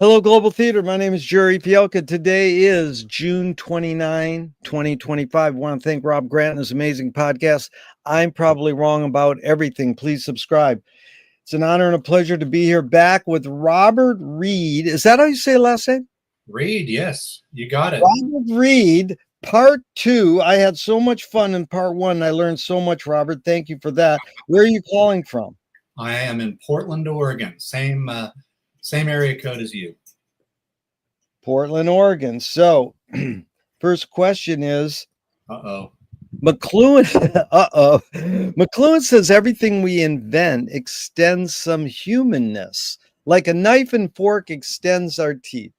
Hello, Global Theater. My name is Gerry Fialka. Today is June 29, 2025. I want to thank Rob Grant and his amazing podcast. I'm probably wrong about everything. Please subscribe. It's an honor and a pleasure to be here back with Robert Reid. Is that how you say last name? Reid, yes, you got it. Robert Reid, part two. I had so much fun in part one. I learned so much, Robert. Thank you for that. Where are you calling from? I am in Portland, Oregon. Same area code as you. Portland, Oregon. So, first question is, McLuhan, McLuhan says everything we invent extends some humanness, like a knife and fork extends our teeth.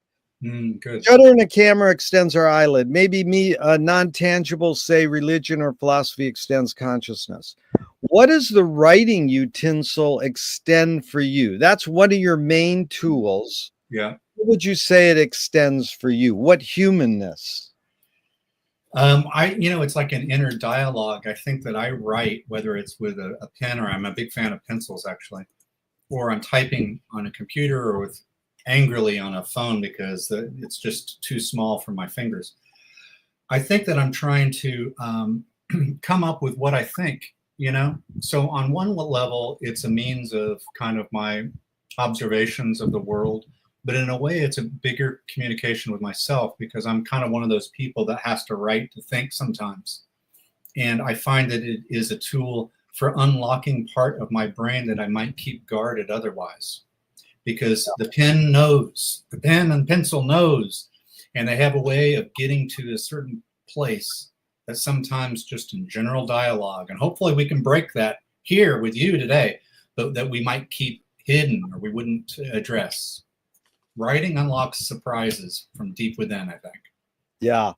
Good. Shutter in a camera extends our eyelid. Maybe non-tangible, say religion or philosophy extends consciousness. What does the writing utensil extend for you? That's one of your main tools. Yeah. What would you say it extends for you? What humanness? It's like an inner dialogue. I think that I write, whether it's with a pen, or I'm a big fan of pencils actually, or I'm typing on a computer or with angrily on a phone because it's just too small for my fingers. I think that I'm trying to come up with what I think, So on one level, it's a means of kind of my observations of the world. But in a way, it's a bigger communication with myself because I'm kind of one of those people that has to write to think sometimes. And I find that it is a tool for unlocking part of my brain that I might keep guarded otherwise. Because the pen knows, the pen and pencil knows, and they have a way of getting to a certain place that sometimes just in general dialogue, and hopefully we can break that here with you today, but that we might keep hidden or we wouldn't address. Writing unlocks surprises from deep within, I think. Yeah,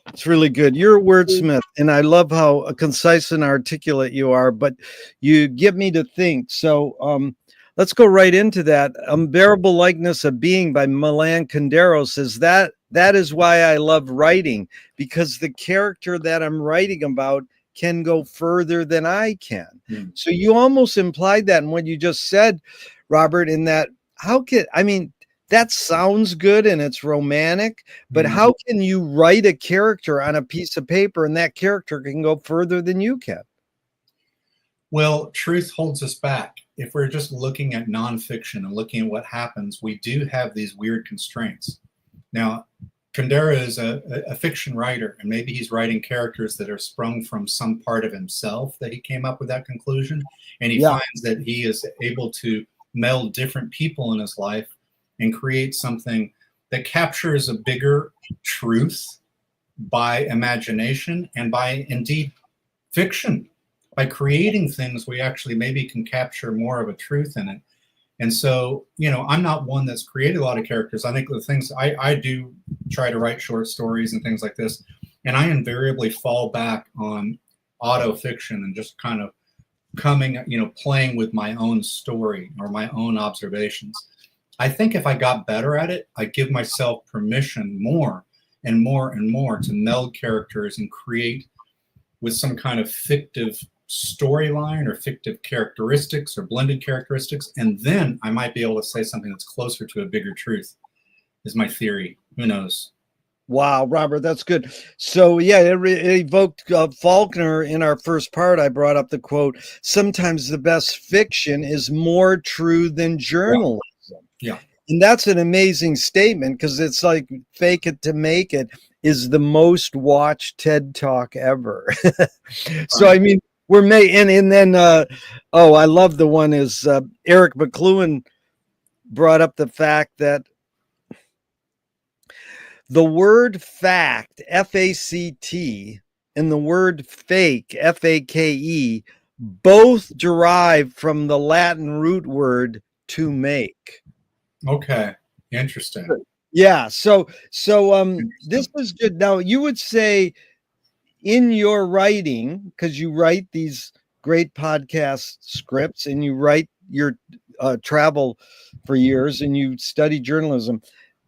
it's really good. You're a wordsmith, and I love how concise and articulate you are, but you get me to think. So let's go right into that. Unbearable Likeness of Being by Milan Kundera says that is why I love writing, because the character that I'm writing about can go further than I can. So you almost implied that in what you just said, Robert, in that that sounds good and it's romantic, but how can you write a character on a piece of paper and that character can go further than you can? Well, truth holds us back. If we're just looking at nonfiction and looking at what happens, we do have these weird constraints. Now, Kundera is a fiction writer, and maybe he's writing characters that are sprung from some part of himself that he came up with that conclusion. And he finds that he is able to meld different people in his life and create something that captures a bigger truth by imagination and by, indeed, fiction. By creating things, we actually maybe can capture more of a truth in it. And so, I'm not one that's created a lot of characters. I think the things I do try to write short stories and things like this, and I invariably fall back on auto fiction and just kind of playing with my own story or my own observations. I think if I got better at it, I give myself permission more and more and more to meld characters and create with some kind of fictive storyline or fictive characteristics or blended characteristics. And then I might be able to say something that's closer to a bigger truth, is my theory. Who knows? Wow, Robert, that's good. So, yeah, it evoked Faulkner in our first part. I brought up the quote, sometimes the best fiction is more true than journalism. Yeah. And that's an amazing statement because it's like fake it to make it is the most watched TED Talk ever. So, I mean, we're and then, I love the one is Eric McLuhan brought up the fact that the word fact, F-A-C-T, and the word fake, F-A-K-E, both derive from the Latin root word to make. Okay, interesting. Yeah, so this is good. Now, you would say in your writing, because you write these great podcast scripts and you write your travel for years and you study journalism,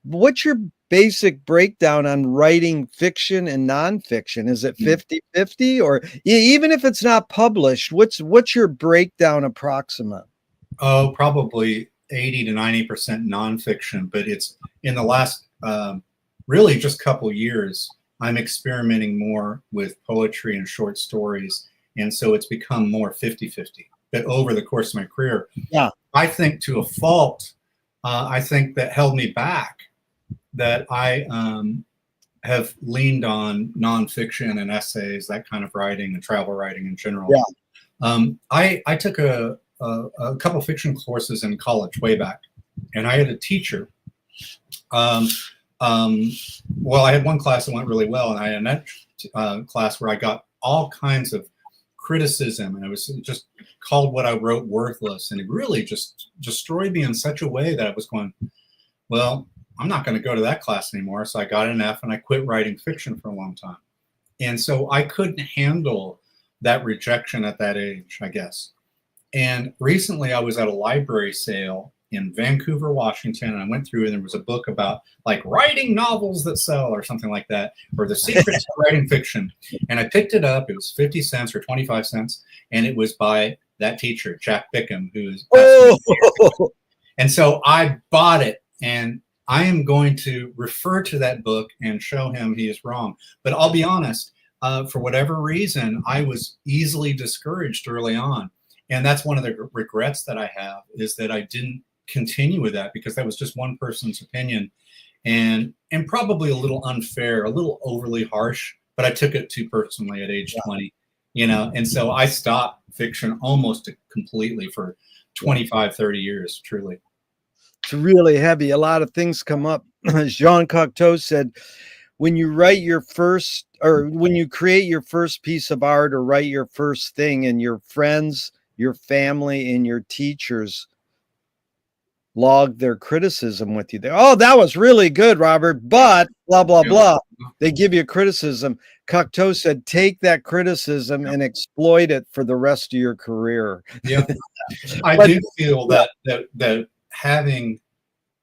what's your basic breakdown on writing fiction and nonfiction? Is it 50-50, or even if it's not published, what's your breakdown approximate? Oh, probably 80 to 90% nonfiction, but it's in the last really just couple years, I'm experimenting more with poetry and short stories. And so it's become more 50-50. But over the course of my career, Yeah. I think to a fault, I think that held me back, that I have leaned on nonfiction and essays, that kind of writing, and travel writing in general. Yeah. I took a couple fiction courses in college way back, and I had a teacher. Well, I had one class that went really well, and I had another class where I got all kinds of criticism, and it was just called what I wrote worthless, and it really just destroyed me in such a way that I was going, well, I'm not going to go to that class anymore. So I got an F and I quit writing fiction for a long time. And so I couldn't handle that rejection at that age, I guess. And recently I was at a library sale in Vancouver, Washington, and I went through and there was a book about like writing novels that sell or something like that, or the secrets of writing fiction. And I picked it up. It was 50 cents or 25 cents. And it was by that teacher, Jack Bickham, who is. Oh. And so I bought it, and I am going to refer to that book and show him he is wrong. But I'll be honest, for whatever reason, I was easily discouraged early on. And that's one of the regrets that I have, is that I didn't continue with that, because that was just one person's opinion, and probably a little unfair, a little overly harsh, but I took it too personally at age 20, and so I stopped fiction almost completely for 25, 30 years, truly. It's really heavy. A lot of things come up. As Jean Cocteau said, when you write your first, or when you create your first piece of art or write your first thing, and your friends, your family, and your teachers log their criticism with you, oh, that was really good, Robert, but blah, blah, blah. They give you criticism. Cocteau said, take that criticism and exploit it for the rest of your career. Yeah. I do feel that having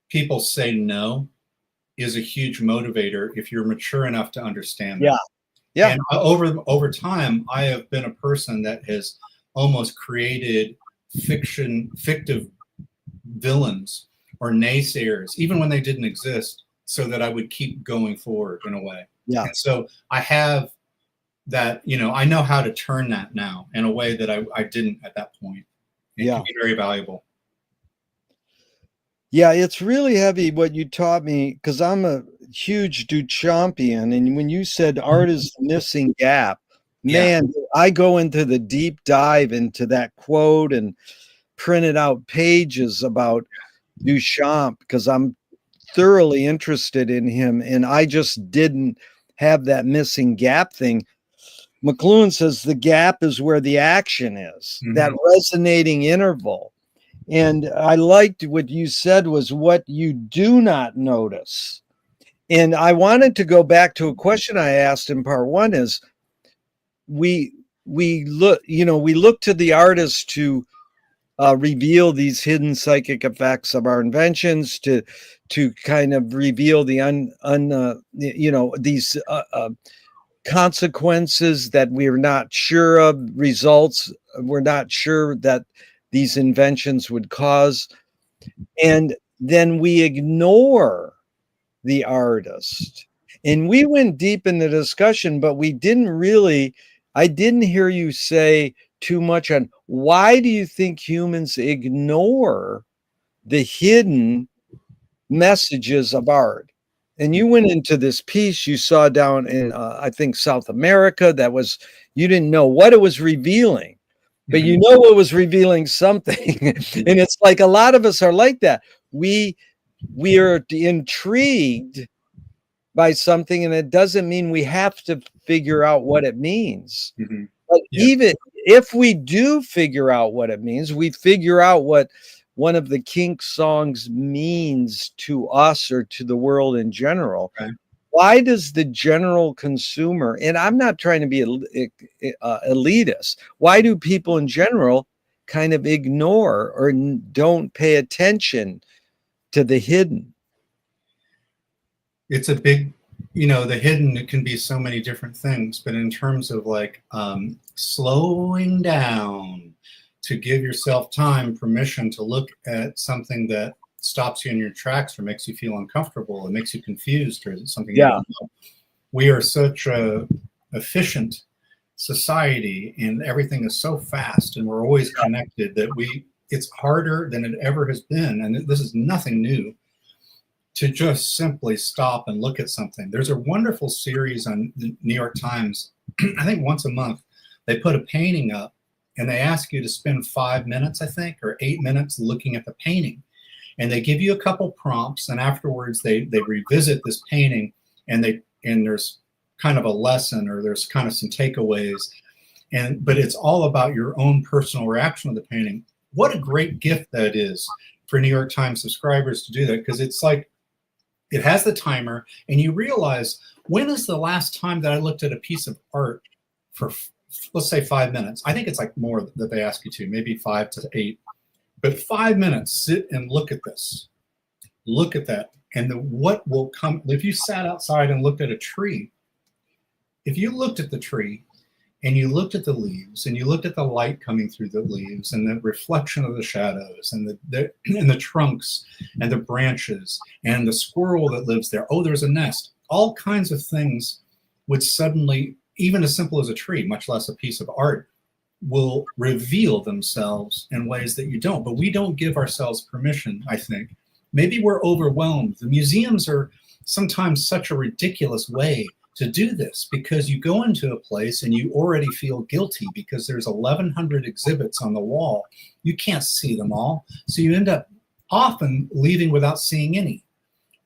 people say no is a huge motivator if you're mature enough to understand that. Yeah. And over time, I have been a person that has almost created fictive villains or naysayers, even when they didn't exist, so that I would keep going forward in a way. Yeah. And so I have that, I know how to turn that now in a way that I didn't at that point. It can be very valuable. Yeah, it's really heavy what you taught me, because I'm a huge Duchampian. And when you said art is the missing gap, man, I go into the deep dive into that quote and printed out pages about Duchamp, because I'm thoroughly interested in him. And I just didn't have that missing gap thing. McLuhan says the gap is where the action is, that resonating interval. And I liked what you said was what you do not notice. And I wanted to go back to a question I asked in part one, is we look to the artist to reveal these hidden psychic effects of our inventions, to kind of reveal the these consequences that we're not sure of, results we're not sure that these inventions would cause. And then we ignore the artist. And we went deep in the discussion, but I didn't hear you say too much on why do you think humans ignore the hidden messages of art. And you went into this piece you saw down in, I think, South America, you didn't know what it was revealing. But you know it was revealing something. And it's like a lot of us are like that. We are intrigued by something, and it doesn't mean we have to figure out what it means. But even if we do figure out what it means, we figure out what one of the Kinks songs means to us or to the world in general. Okay. Why does the general consumer, and I'm not trying to be elitist, why do people in general kind of ignore or don't pay attention to the hidden? It's a big, the hidden, it can be so many different things, but in terms of like slowing down to give yourself time, permission to look at something that stops you in your tracks or makes you feel uncomfortable, or makes you confused, or is it something you don't know. We are such a efficient society, and everything is so fast, and we're always connected, that it's harder than it ever has been, and this is nothing new, to just simply stop and look at something. There's a wonderful series on the New York Times. I think once a month they put a painting up, and they ask you to spend 5 minutes, I think, or 8 minutes looking at the painting, and they give you a couple prompts, and afterwards they revisit this painting, and there's kind of a lesson, or there's kind of some takeaways, but it's all about your own personal reaction to the painting. What a great gift that is for New York Times subscribers to do that, because it's like, it has the timer, and you realize, when is the last time that I looked at a piece of art for, let's say, 5 minutes? I think it's like more that they ask you to, maybe 5 to 8, but 5 minutes, sit and look at this, look at that, and what will come. If you sat outside and looked at a tree, if you looked at the tree and you looked at the leaves, and you looked at the light coming through the leaves, and the reflection of the shadows, and the trunks and the branches, and the squirrel that lives there, oh, there's a nest, all kinds of things would suddenly, even as simple as a tree, much less a piece of art, will reveal themselves in ways that you don't. But we don't give ourselves permission, I think. Maybe we're overwhelmed. The museums are sometimes such a ridiculous way to do this, because you go into a place and you already feel guilty because there's 1,100 exhibits on the wall. You can't see them all. So you end up often leaving without seeing any.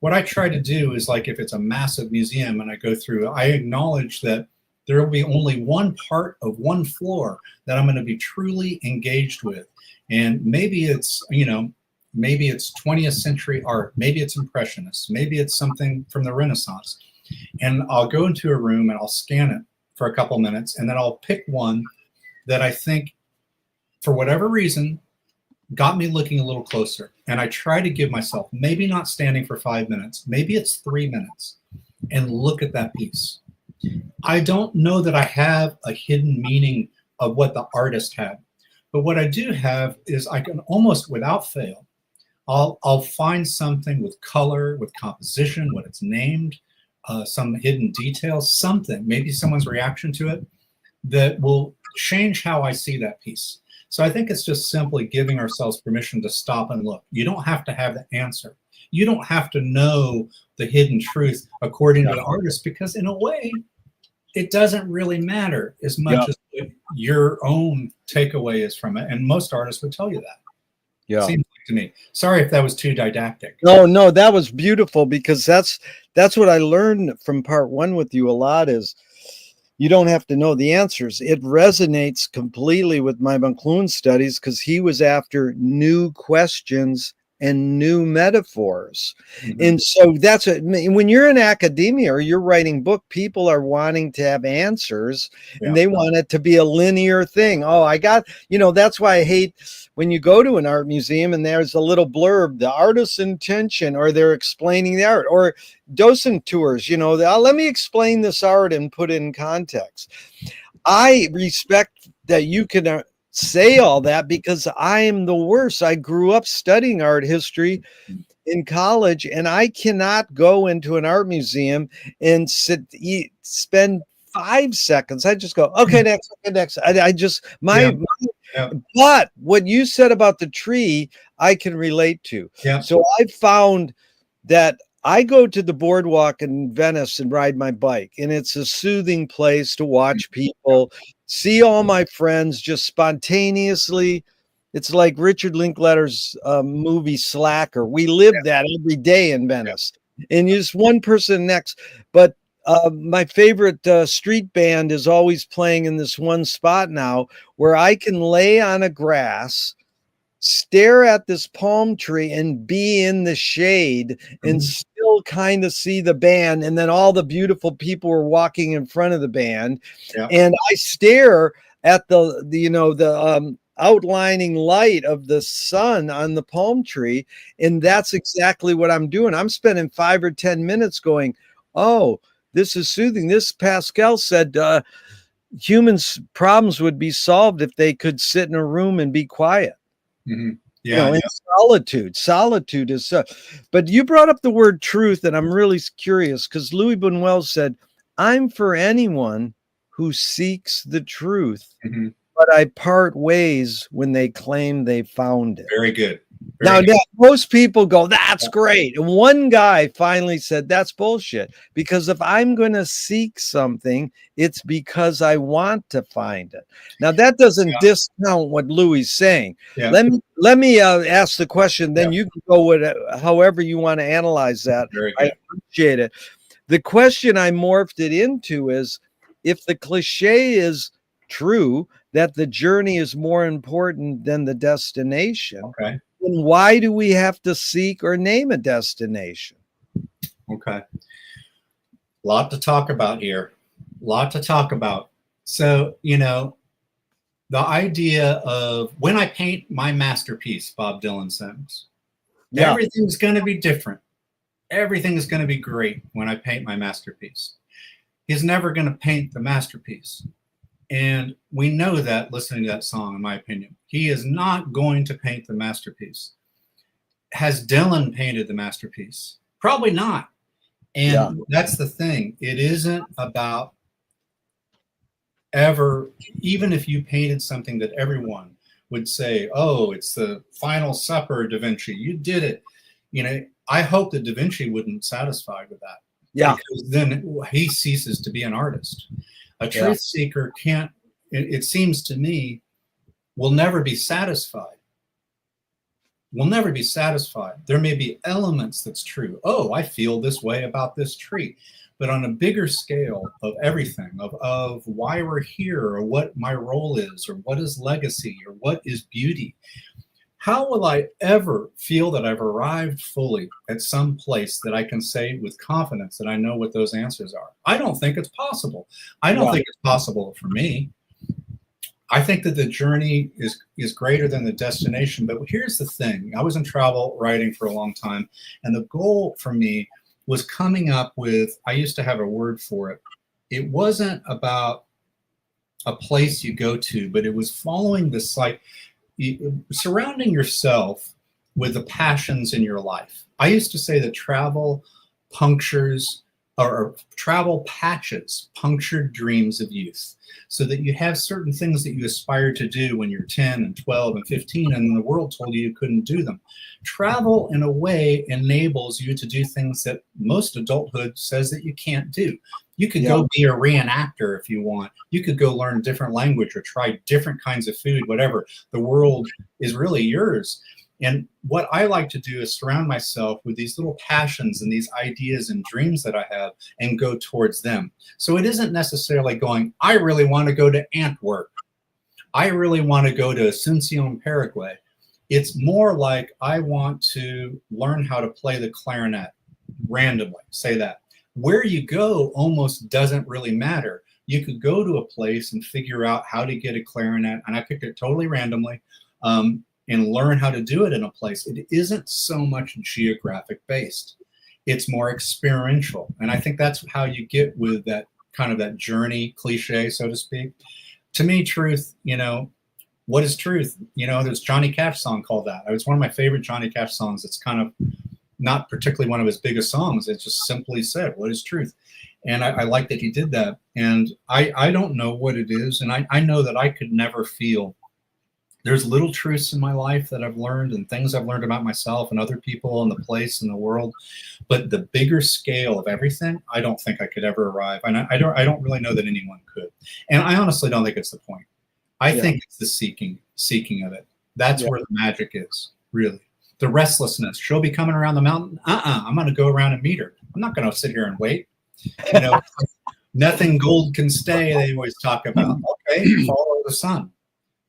What I try to do is, like, if it's a massive museum and I go through, I acknowledge that there will be only one part of one floor that I'm going to be truly engaged with. And maybe it's, maybe it's 20th century art, maybe it's Impressionists, maybe it's something from the Renaissance. And I'll go into a room and I'll scan it for a couple minutes, and then I'll pick one that I think, for whatever reason, got me looking a little closer. And I try to give myself, maybe not standing for 5 minutes, maybe it's 3 minutes, and look at that piece. I don't know that I have a hidden meaning of what the artist had, but what I do have is, I can almost without fail, I'll find something with color, with composition, what it's named, some hidden details, something, maybe someone's reaction to it, that will change how I see that piece. So I think it's just simply giving ourselves permission to stop and look. You don't have to have the answer. You don't have to know the hidden truth according to the artist, because in a way, it doesn't really matter as much as what your own takeaway is from it. And most artists would tell you that. Yeah. Seems like to me. Sorry if that was too didactic. No, that was beautiful, because that's what I learned from part one with you a lot, is you don't have to know the answers. It resonates completely with my McLuhan studies, because he was after new questions and new metaphors. Mm-hmm. And so that's when you're in academia or you're writing book, people are wanting to have answers, and they want it to be a linear thing. Oh, I got, that's why I hate when you go to an art museum and there's a little blurb, the artist's intention, or they're explaining the art, or docent tours, let me explain this art and put it in context. I respect that you can say all that, because I am the worst. I grew up studying art history in college, and I cannot go into an art museum and spend 5 seconds. I just go, okay, next, okay, next. But what you said about the tree, I can relate to. Yeah. So I found that I go to the boardwalk in Venice and ride my bike, and it's a soothing place to watch people, see all my friends just spontaneously. It's like Richard Linklater's movie Slacker. We live that every day in Venice, and just one person next. But my favorite street band is always playing in this one spot now, where I can lay on a grass, stare at this palm tree, and be in the shade, and still kind of see the band. And then all the beautiful people are walking in front of the band. Yeah. And I stare at the outlining light of the sun on the palm tree. And that's exactly what I'm doing. I'm spending 5 or 10 minutes going, oh, this is soothing. This Pascal said, humans' problems would be solved if they could sit in a room and be quiet. Mm-hmm. You know, in solitude. Solitude is but you brought up the word truth, and I'm really curious because Louis Buñuel said, I'm for anyone who seeks the truth, Mm-hmm. but I part ways when they claim they found it. Very good. Now, most people go, that's great. And one guy finally said, that's bullshit. Because if I'm going to seek something, it's because I want to find it. Now, that doesn't discount what Louis is saying. Yeah. Let me ask the question, then you can go with it, however you want to analyze that. Very good. I appreciate it. The question I morphed it into is, if the cliche is true, that the journey is more important than the destination, okay, then why do we have to seek or name a destination? Okay. Lot to talk about here. Lot to talk about. So, you know, the idea of when I paint my masterpiece, Bob Dylan sings, everything's going to be different. Everything is going to be great when I paint my masterpiece. He's never going to paint the masterpiece. And we know that listening to that song, in my opinion. He is not going to paint the masterpiece. Has Dylan painted the masterpiece? Probably not. And that's the thing. It isn't about ever, even if you painted something that everyone would say, oh, it's the Final Supper, Da Vinci, you did it. You know, I hope that Da Vinci wouldn't satisfy with that. Yeah. Because then he ceases to be an artist. A truth seeker can't, it seems to me, will never be satisfied. Will never be satisfied. There may be elements that's true. Oh, I feel this way about this tree. But on a bigger scale of everything, of why we're here, or what my role is, or what is legacy, or what is beauty, how will I ever feel that I've arrived fully at some place that I can say with confidence that I know what those answers are? I don't think it's possible. I don't think it's possible for me. I think that the journey is greater than the destination. But here's the thing. I was in travel writing for a long time, and the goal for me was coming up with, I used to have a word for it. It wasn't about a place you go to, but it was following this, like, surrounding yourself with the passions in your life. I used to say that travel punctures, or travel patches punctured dreams of youth, so that you have certain things that you aspire to do when you're 10 and 12 and 15, and the world told you couldn't do them. Travel, in a way, enables you to do things that most adulthood says that you can't do. You could go be a reenactor if you want. You could go learn a different language or try different kinds of food, whatever. The world is really yours. And what I like to do is surround myself with these little passions and these ideas and dreams that I have and go towards them. So it isn't necessarily going, I really want to go to Antwerp. I really want to go to Asuncion, Paraguay. It's more like I want to learn how to play the clarinet randomly, say that. Where you go almost doesn't really matter. You could go to a place and figure out how to get a clarinet, and I picked it totally randomly, and learn how to do it in a place. It isn't so much geographic based. It's more experiential. And I think that's how you get with that kind of that journey cliche, so to speak. To me, truth, you know, what is truth? You know, there's Johnny Cash song called that. It's one of my favorite Johnny Cash songs. It's kind of not particularly one of his biggest songs. It just simply said, what is truth? And I like that he did that. And I don't know what it is. And I know that I could never feel. There's little truths in my life that I've learned and things I've learned about myself and other people and the place and the world. But the bigger scale of everything, I don't think I could ever arrive. And I don't really know that anyone could. And I honestly don't think it's the point. I think it's the seeking of it. That's where the magic is, really. The restlessness. She'll be coming around the mountain. I'm going to go around and meet her. I'm not going to sit here and wait. You know, nothing gold can stay, they always talk about. Okay, follow the sun.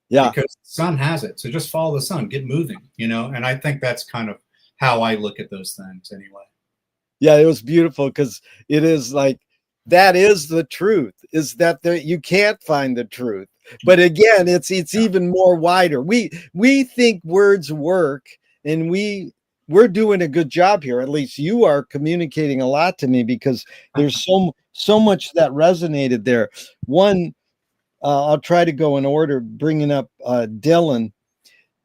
Yeah. Because the sun has it. So just follow the sun, get moving, you know? And I think that's kind of how I look at those things anyway. Yeah, it was beautiful because it is like, that is the truth, is that you can't find the truth. But again, it's even more wider. We think words work, and we're doing a good job here. At least you are communicating a lot to me, because there's so much that resonated there. One, I'll try to go in order, bringing up Dylan.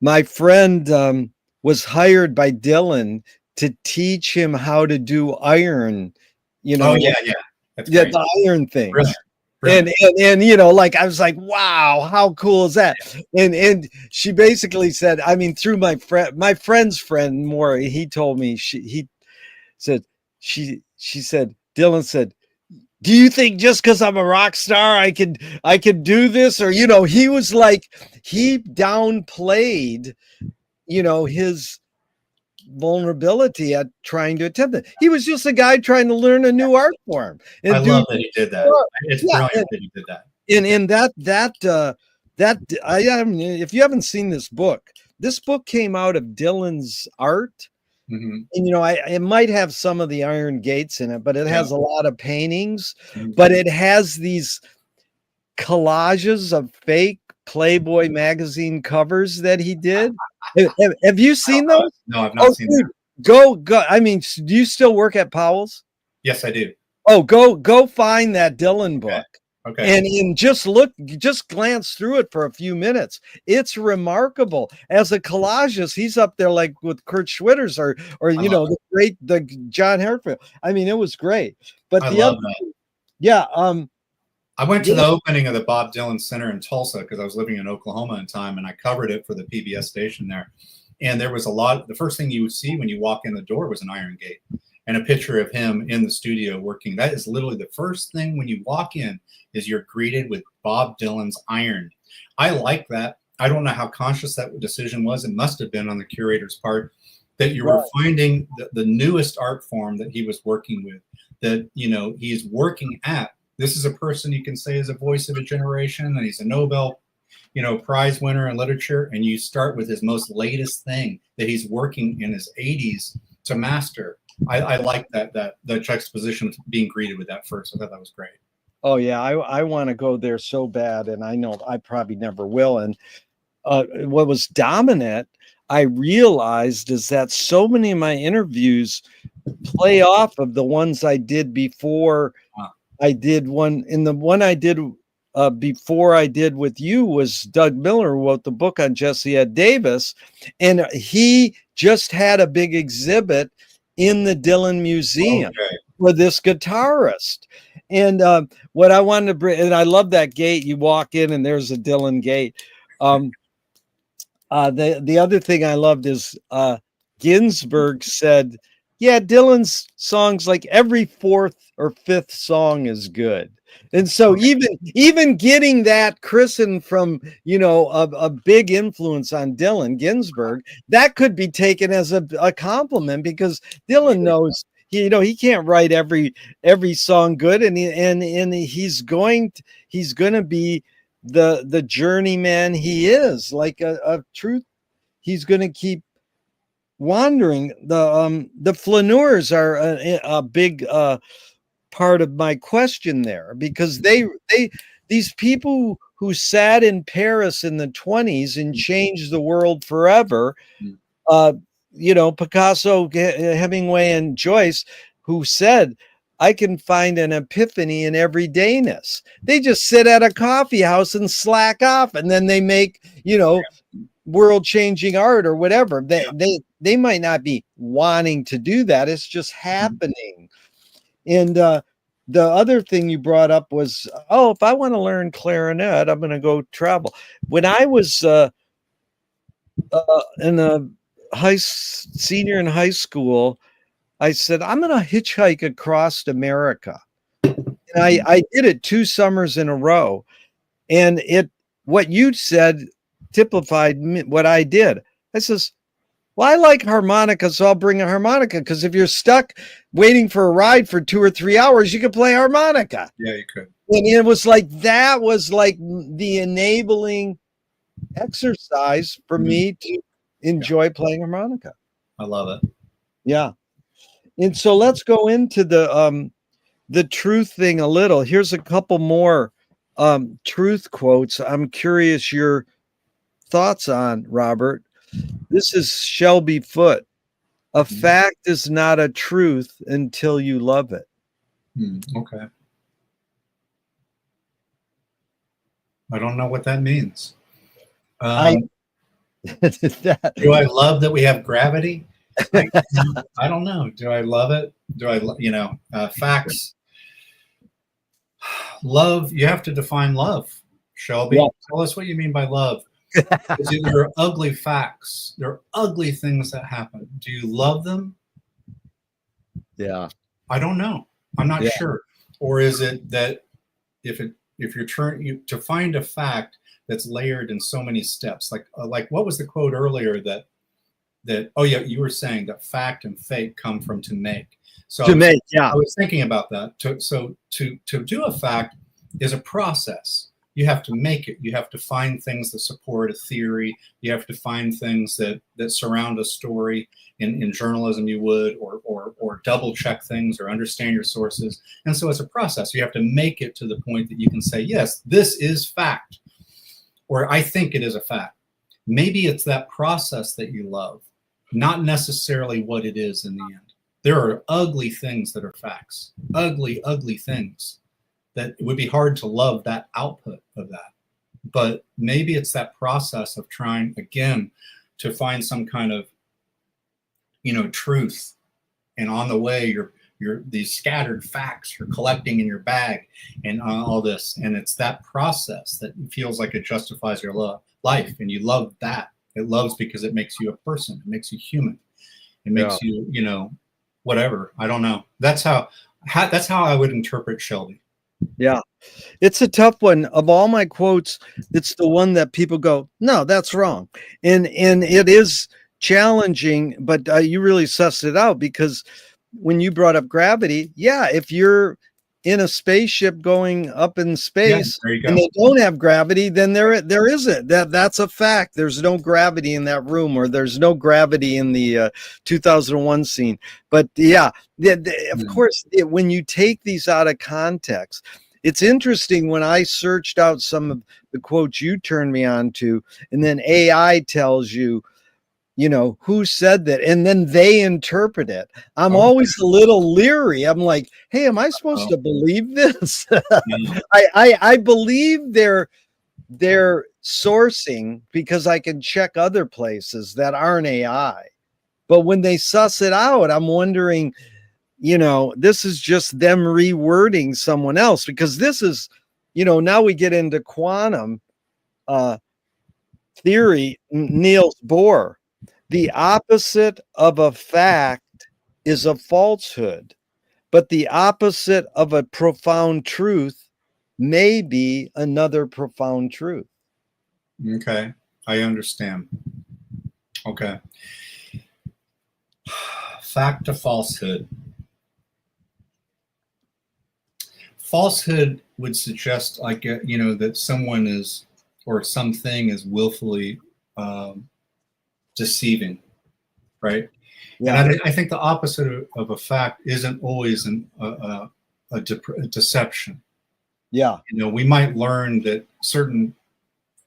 My friend was hired by Dylan to teach him how to do iron, Oh yeah, yeah, that's yeah, great. the iron things. Brilliant. Brilliant. And you know, like I was like, wow, how cool is that? And she basically said, I mean, through my friend's friend more, he told me he said she said, Dylan said, do you think just because I'm a rock star I could do this? Or, you know, he was like, he downplayed, you know, his vulnerability at trying to attempt it. He was just a guy trying to learn a new art form I and do love that he did that. It's yeah, brilliant that he did that. and that I mean, if you haven't seen this book came out of Dylan's art. Mm-hmm. And you know, it might have some of the iron gates in it, but it has a lot of paintings. Mm-hmm. But it has these collages of fake Playboy magazine covers that he did. Have you seen those? No, I've not seen that. Go. I mean, do you still work at Powell's? Yes, I do. Oh, go find that Dylan book. Okay. And just glance through it for a few minutes. It's remarkable. As a collagist, he's up there like with Kurt Schwitter's or you know, the John Herfield. I mean, it was great. But I love that. Yeah. I went to the opening of the Bob Dylan Center in Tulsa because I was living in Oklahoma at the time, and I covered it for the PBS station there. And there was the first thing you would see when you walk in the door was an iron gate and a picture of him in the studio working. That is literally the first thing when you walk in is you're greeted with Bob Dylan's iron. I like that. I don't know how conscious that decision was. It must have been on the curator's part that you were finding the newest art form that he was working with, that, you know, he's working at. This is a person you can say is a voice of a generation, and he's a Nobel, you know, Prize winner in literature. And you start with his most latest thing that he's working in his 80s to master. I like that juxtaposition of being greeted with that first. I thought that was great. Oh yeah, I want to go there so bad, and I know I probably never will. And what was dominant, I realized, is that so many of my interviews play off of the ones I did before. I did one, and the one I did before I did with you was Doug Miller, who wrote the book on Jesse Ed Davis, and he just had a big exhibit in the Dylan Museum for this guitarist. And what I wanted to bring, and I love that gate. You walk in, and there's a Dylan gate. The other thing I loved is Ginsberg said, yeah, Dylan's songs, like every fourth or fifth song is good. And so even getting that christened from, you know, a big influence on Dylan, Ginsberg, that could be taken as a compliment, because Dylan knows, you know, he can't write every song good, and he's going to be the journeyman he is, like a truth. He's going to keep wandering. The flaneurs are a big part of my question there, because these people who sat in Paris in the 1920s and changed the world forever, you know, Picasso, Hemingway, and Joyce, who said, I can find an epiphany in everydayness. They just sit at a coffee house and slack off, and then they make, you know, world-changing art or whatever. They might not be wanting to do that. It's just happening. And the other thing you brought up was, oh, if I want to learn clarinet, I'm going to go travel. When I was in a senior in high school, I said, I'm going to hitchhike across America. And I did it 2 summers in a row. And what you said typified what I did. I says, well, I like harmonica, so I'll bring a harmonica, because if you're stuck waiting for a ride for 2 or 3 hours, you could play harmonica. Yeah, you could. And it was like, that was like the enabling exercise for me to enjoy playing harmonica. I love it. Yeah. And so let's go into the truth thing a little. Here's a couple more truth quotes I'm curious your thoughts on, Robert. This is Shelby Foote. A fact is not a truth until you love it. Okay. I don't know what that means. I Do I love that we have gravity? I, I don't know. Do I love it? Do I, facts? Love, you have to define love, Shelby. Yeah. Tell us what you mean by love. There are ugly facts. There are ugly things that happen. Do you love them? Yeah. I don't know. I'm not Yeah. sure. Or is it that if you're trying to find a fact that's layered in so many steps, like what was the quote earlier that oh yeah, you were saying that fact and fake come from to make. So To make, yeah. I was thinking about that. To do a fact is a process. You have to make it. You have to find things that support a theory. You have to find things that surround a story. In journalism, you would, or double check things or understand your sources. And so it's a process. You have to make it to the point that you can say, yes, this is fact, or I think it is a fact. Maybe it's that process that you love, not necessarily what it is in the end. There are ugly things that are facts, ugly, ugly things that it would be hard to love that output of that. But maybe it's that process of trying, again, to find some kind of, truth. And on the way, you're these scattered facts you're collecting in your bag and all this. And it's that process that feels like it justifies your life. And you love that. It loves because it makes you a person. It makes you human. It makes you, whatever. I don't know. That's how I would interpret Shelby. Yeah. It's a tough one. Of all my quotes, it's the one that people go, no, that's wrong. And it is challenging, but you really sussed it out, because when you brought up gravity, yeah, if you're in a spaceship going up in space and they don't have gravity, then there isn't. That's a fact. There's no gravity in that room, or there's no gravity in the 2001 scene. But yeah, of course, when you take these out of context, it's interesting. When I searched out some of the quotes you turned me on to, and then AI tells you, who said that, and then they interpret it. I'm always a little leery. I'm like, hey, am I supposed to believe this? I believe their sourcing because I can check other places that aren't AI. But when they suss it out, I'm wondering, this is just them rewording someone else, because this is, now we get into quantum theory, Niels Bohr. The opposite of a fact is a falsehood, but the opposite of a profound truth may be another profound truth. Okay, I understand. Okay. Fact to falsehood. Falsehood would suggest, that someone is, or something is willfully deceiving, right? Yeah. And I think the opposite of a fact isn't always a deception. Yeah. We might learn that certain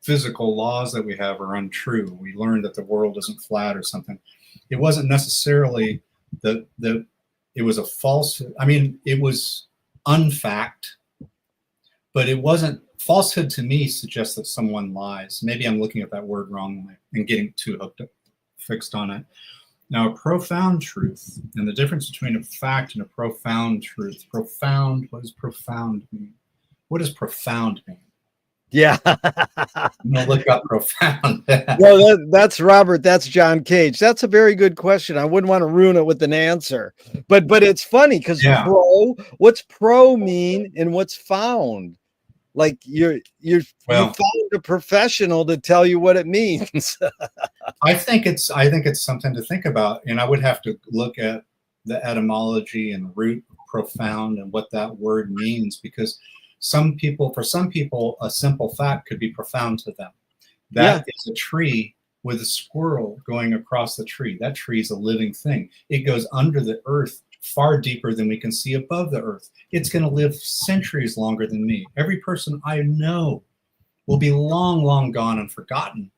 physical laws that we have are untrue. We learned that the world isn't flat or something. It wasn't necessarily that it was a falsehood. I mean, it was unfact, but it wasn't. Falsehood to me suggests that someone lies. Maybe I'm looking at that word wrongly and getting too fixed on it. Now, a profound truth, and the difference between a fact and a profound truth. Profound, what does profound mean? What does profound mean? Yeah. I'm gonna look up profound. Well, that's Robert. That's John Cage. That's a very good question. I wouldn't want to ruin it with an answer, but it's funny because what's pro mean and what's found? Like you found a professional to tell you what it means. I think it's something to think about, and I would have to look at the etymology and the root of profound and what that word means, because for some people, a simple fact could be profound to them. That is a tree with a squirrel going across the tree. That tree is a living thing. It goes under the earth far deeper than we can see above the earth. It's going to live centuries longer than me. Every person I know will be long, long gone and forgotten.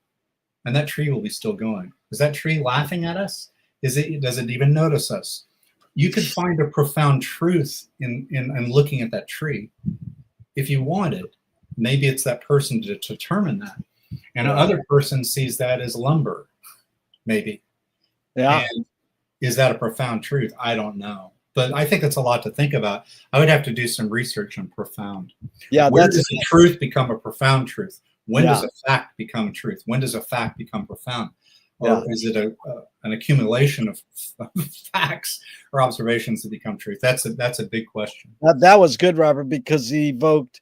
And that tree will be still going. Is that tree laughing at us? Does it even notice us? You could find a profound truth in looking at that tree if you wanted. maybe it's that person to determine that. And Yeah. another person sees that as lumber, maybe. Yeah. And is that a profound truth? I don't know. But I think it's a lot to think about. I would have to do some research on profound. Yeah. Where That's does a truth become a profound truth? When Yeah. does a fact become truth? When does a fact become profound? Yeah. Or is it an accumulation of facts or observations that become truth? That's a big question. That was good, Robert, because he evoked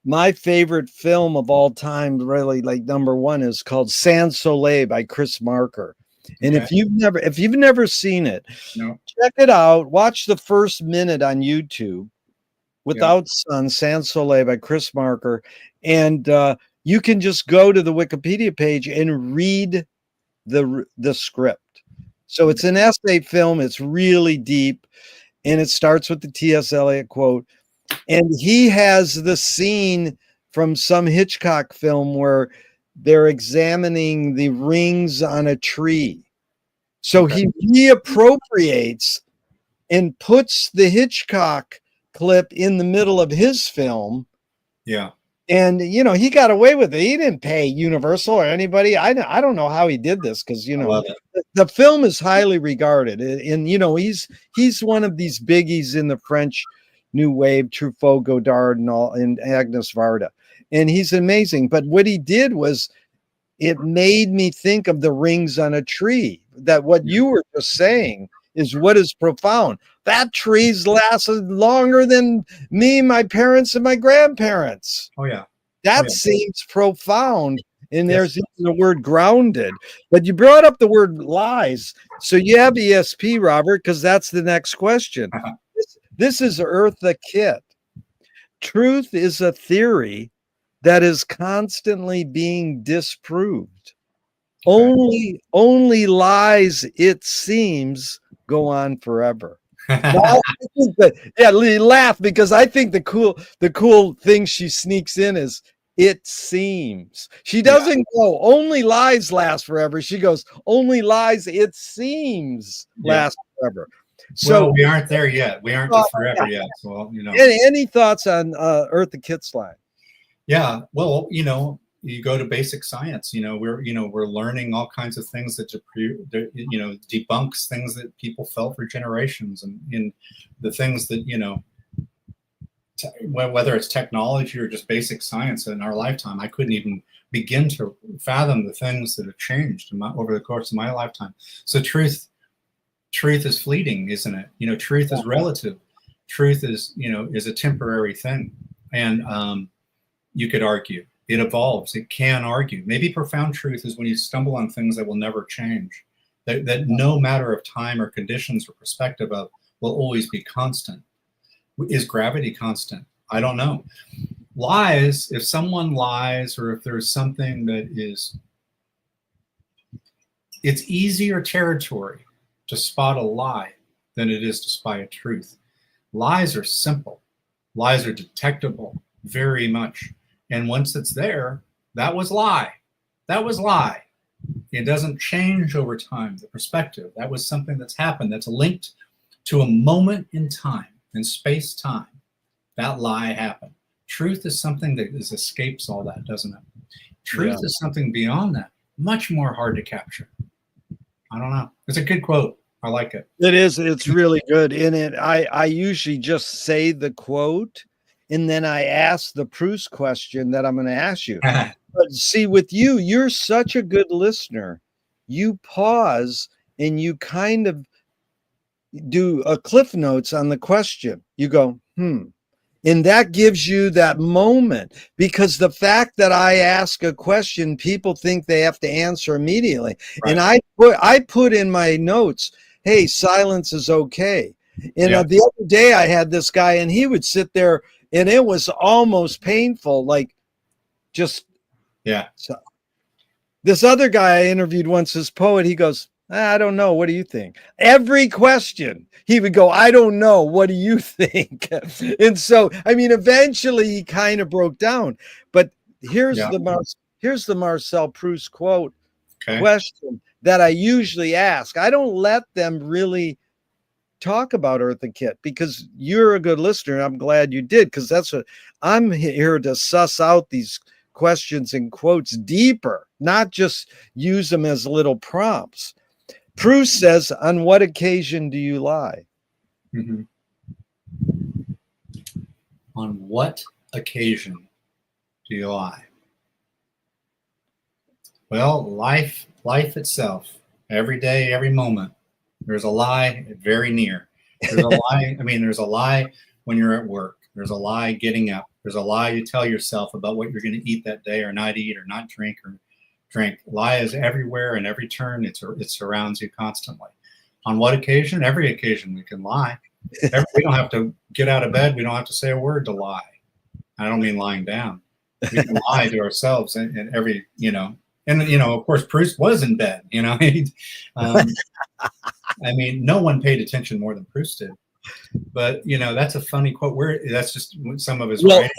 my favorite film of all time. Really, like number one is called Sans Soleil by Chris Marker. And Okay. if you've never seen it, No. check it out. Watch the first minute on YouTube. Without Sun, Sans Soleil by Chris Marker, and you can just go to the Wikipedia page and read the script. So it's an essay film. It's really deep, and it starts with the T.S. Eliot quote. And he has the scene from some Hitchcock film where they're examining the rings on a tree. So Okay. he reappropriates and puts the Hitchcock clip in the middle of his film. Yeah. And, you know, he got away with it. He didn't pay Universal or anybody. I don't know how he did this because, you I know, love it. the film is highly regarded. And, you know, he's one of these biggies in the French New Wave, Truffaut, Godard, and Agnes Varda. And he's amazing. But what he did was it made me think of the rings on a tree, that what you were just saying is what is profound. That tree's lasted longer than me, my parents, and my grandparents. Oh yeah. That seems profound. And Yes. there's the word grounded. But you brought up the word lies. So you have ESP, Robert, because that's the next question. This is Eartha Kitt. Truth is a theory that is constantly being disproved. Okay. Only lies, it seems, go on forever. Now, laugh because I think the cool thing she sneaks in is it seems. She doesn't go only lies last forever. She goes only lies, it seems, last forever. So well, we aren't there yet. We aren't to forever yet. So, you know. Any thoughts on Eartha Kitt's line? Yeah. Well, you know, you go to basic science. You know, we're learning all kinds of things that you know, debunks things that people felt for generations, and the things that, you know, whether it's technology or just basic science in our lifetime, I couldn't even begin to fathom the things that have changed over the course of my lifetime. So truth is fleeting, isn't it? You know, truth is relative. Truth is, you know, is a temporary thing, and you could argue it evolves. It can argue. Maybe profound truth is when you stumble on things that will never change, that no matter of time or conditions or perspective of will always be constant. Is gravity constant? I don't know. Lies, if someone lies or if there's something that is, it's easier territory to spot a lie than it is to spy a truth. Lies are simple. Lies are detectable very much. And once it's there, that was lie. That was lie. It doesn't change over time, the perspective. That was something that's happened that's linked to a moment in time, in space-time. That lie happened. Truth is something that escapes all that, doesn't it? Truth is something beyond that, much more hard to capture. I don't know. It's a good quote. I like it. It is. It's really good. In it, I usually just say the quote, and then I ask the Proust question that I'm going to ask you. But see, with you, you're such a good listener. You pause and you kind of do a cliff notes on the question. You go, and that gives you that moment, because the fact that I ask a question, people think they have to answer immediately. Right. And I put in my notes, hey, silence is okay. And the other day I had this guy and he would sit there and it was almost painful. Like just, So, this other guy I interviewed once, this poet, he goes, I don't know. What do you think? Every question he would go, I don't know. What do you think? And so, I mean, eventually he kind of broke down. But here's the Marcel Proust quote question that I usually ask. I don't let them really talk about Eartha Kitt, because you're a good listener. I'm glad you did, because that's what I'm here to suss out these questions and quotes deeper, not just use them as little prompts. Proust says, on what occasion do you lie? Mm-hmm. On what occasion do you lie? Well, life itself, every day, every moment, there's a lie very near. There's a lie. I mean, there's a lie when you're at work. There's a lie getting up. There's a lie you tell yourself about what you're going to eat that day, or not eat, or not drink, or drink. Lie is everywhere, and every turn it surrounds you constantly. On what occasion? Every occasion we can lie. We don't have to get out of bed. We don't have to say a word to lie. I don't mean lying down. We can lie to ourselves in every, and of course, Proust was in bed. I mean, no one paid attention more than Proust did. But that's a funny quote. That's just some of his writing.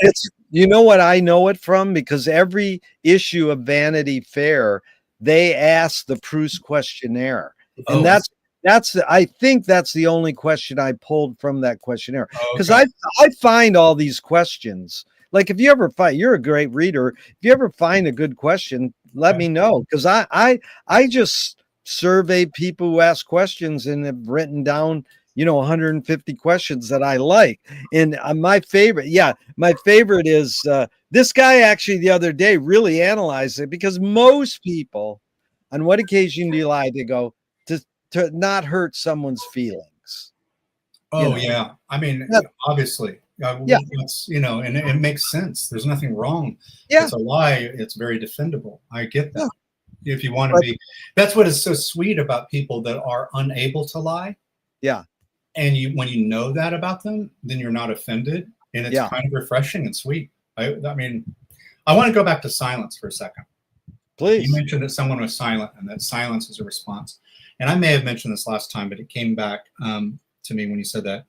You know what I know it from? Because every issue of Vanity Fair, they ask the Proust questionnaire, and I think that's the only question I pulled from that questionnaire, because I find all these questions. Like, if you ever find, you're a great reader, if you ever find a good question, let me know, because I just survey people who ask questions and have written down 150 questions that I like. And my favorite is this guy actually the other day really analyzed it, because most people, on what occasion do you lie? They go, to not hurt someone's feelings. Yeah. I mean, obviously, it's, and it makes sense. There's nothing wrong. Yeah. It's a lie. It's very defendable. I get that. Yeah. If you want to be, that's what is so sweet about people that are unable to lie. Yeah. And when you know that about them, then you're not offended, and it's kind of refreshing and sweet. I mean, I want to go back to silence for a second. Please. You mentioned that someone was silent, and that silence is a response. And I may have mentioned this last time, but it came back to me when you said that.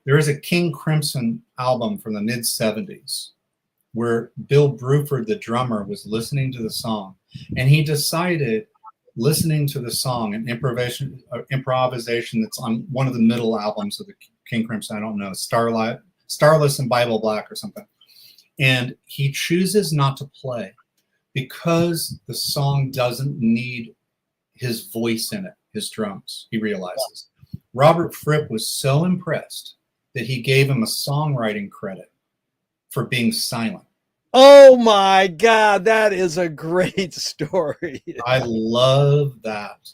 There is a King Crimson album from the mid-'70s where Bill Bruford, the drummer, was listening to the song, and he decided, listening to the song, an improvisation that's on one of the middle albums of the King Crimson, I don't know, Starless and Bible Black or something, and he chooses not to play because the song doesn't need his voice in it, his drums, he realizes. Robert Fripp was so impressed that he gave him a songwriting credit for being silent. Oh my God, that is a great story. I love that.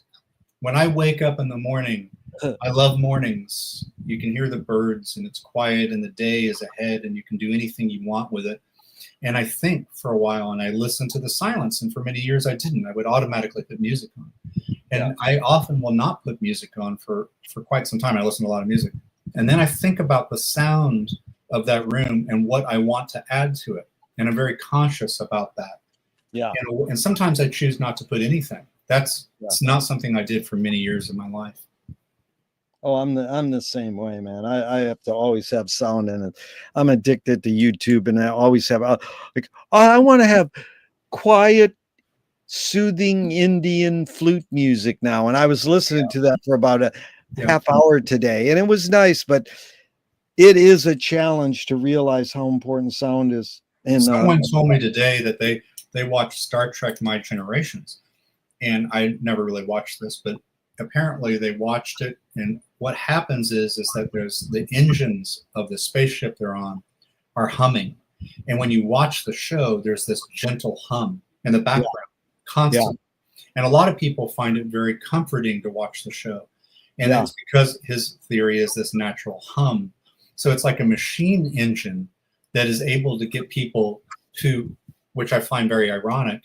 When I wake up in the morning, I love mornings. You can hear the birds, and it's quiet, and the day is ahead, and you can do anything you want with it. And I think for a while, and I listened to the silence, and for many years I didn't. I would automatically put music on. And I often will not put music on for quite some time. I listen to a lot of music. And then I think about the sound of that room and what I want to add to it. And I'm very conscious about that. Yeah. And sometimes I choose not to put anything. It's not something I did for many years of my life. Oh, I'm the same way, man. I have to always have sound in it. I'm addicted to YouTube, and I always have I want to have quiet, soothing Indian flute music now. And I was listening to that for about a half hour today, and it was nice, but it is a challenge to realize how important sound is. And someone told me today that they watched Star Trek My Generations, and I never really watched this, but apparently they watched it, and what happens is that there's the engines of the spaceship they're on are humming, and when you watch the show, there's this gentle hum in the background, constant. And a lot of people find it very comforting to watch the show, and it's because his theory is this natural hum. So it's like a machine engine that is able to get people to, which I find very ironic,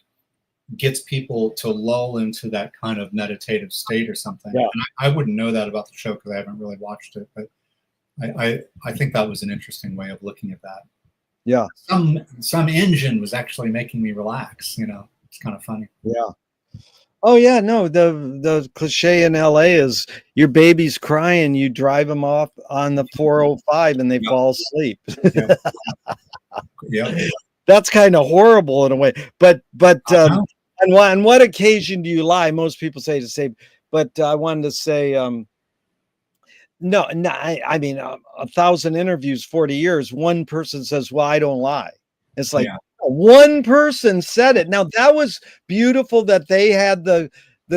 gets people to lull into that kind of meditative state or something. Yeah. And I wouldn't know that about the show because I haven't really watched it, but I think that was an interesting way of looking at that. Yeah. Some engine was actually making me relax, it's kind of funny. Yeah. Oh yeah, no, the cliche in LA is your baby's crying, you drive them off on the 405 and they fall asleep. Yeah. That's kind of horrible in a way. But on what occasion do you lie? Most people say to say, but I wanted to say No, no, I mean, 1,000 interviews, 40 years, one person says, "Well, I don't lie." It's like, Yeah. one person said it. Now, that was beautiful that they had the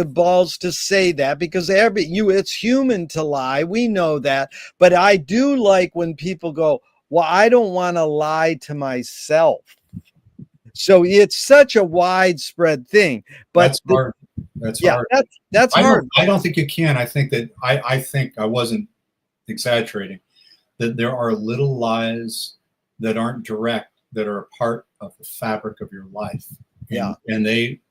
balls to say that, because it's human to lie. We know that. But I do like when people go, "Well, I don't want to lie to myself." So it's such a widespread thing. But That's hard. That's yeah, hard. that's I don't hard. I don't think you can. I think that I think I wasn't exaggerating, that there are little lies that aren't direct, that are a part of the fabric of your life. Yeah, And they,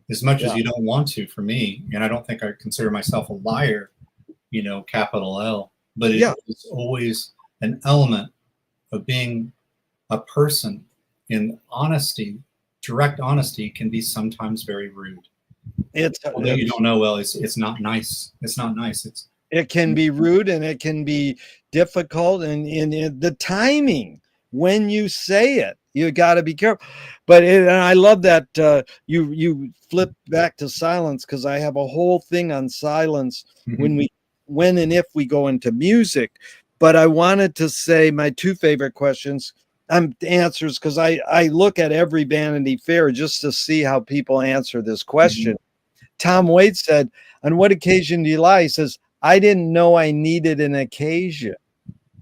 as much as yeah, you don't want to, for me, and I don't think I consider myself a liar, capital L, but yeah. it's always an element of being a person. In honesty, direct honesty can be sometimes very rude. It's Although you don't know, well, it's not nice. It's not nice. It can be rude, and it can be difficult, and the timing when you say it, you got to be careful. But and I love that you flip back to silence, because I have a whole thing on silence Mhm. when and if we go into music. But I wanted to say my two favorite questions, answers, because I look at every Vanity Fair just to see how people answer this Mhm. question. Tom Waits said, "On what occasion do you lie?" He says, "I didn't know I needed an occasion."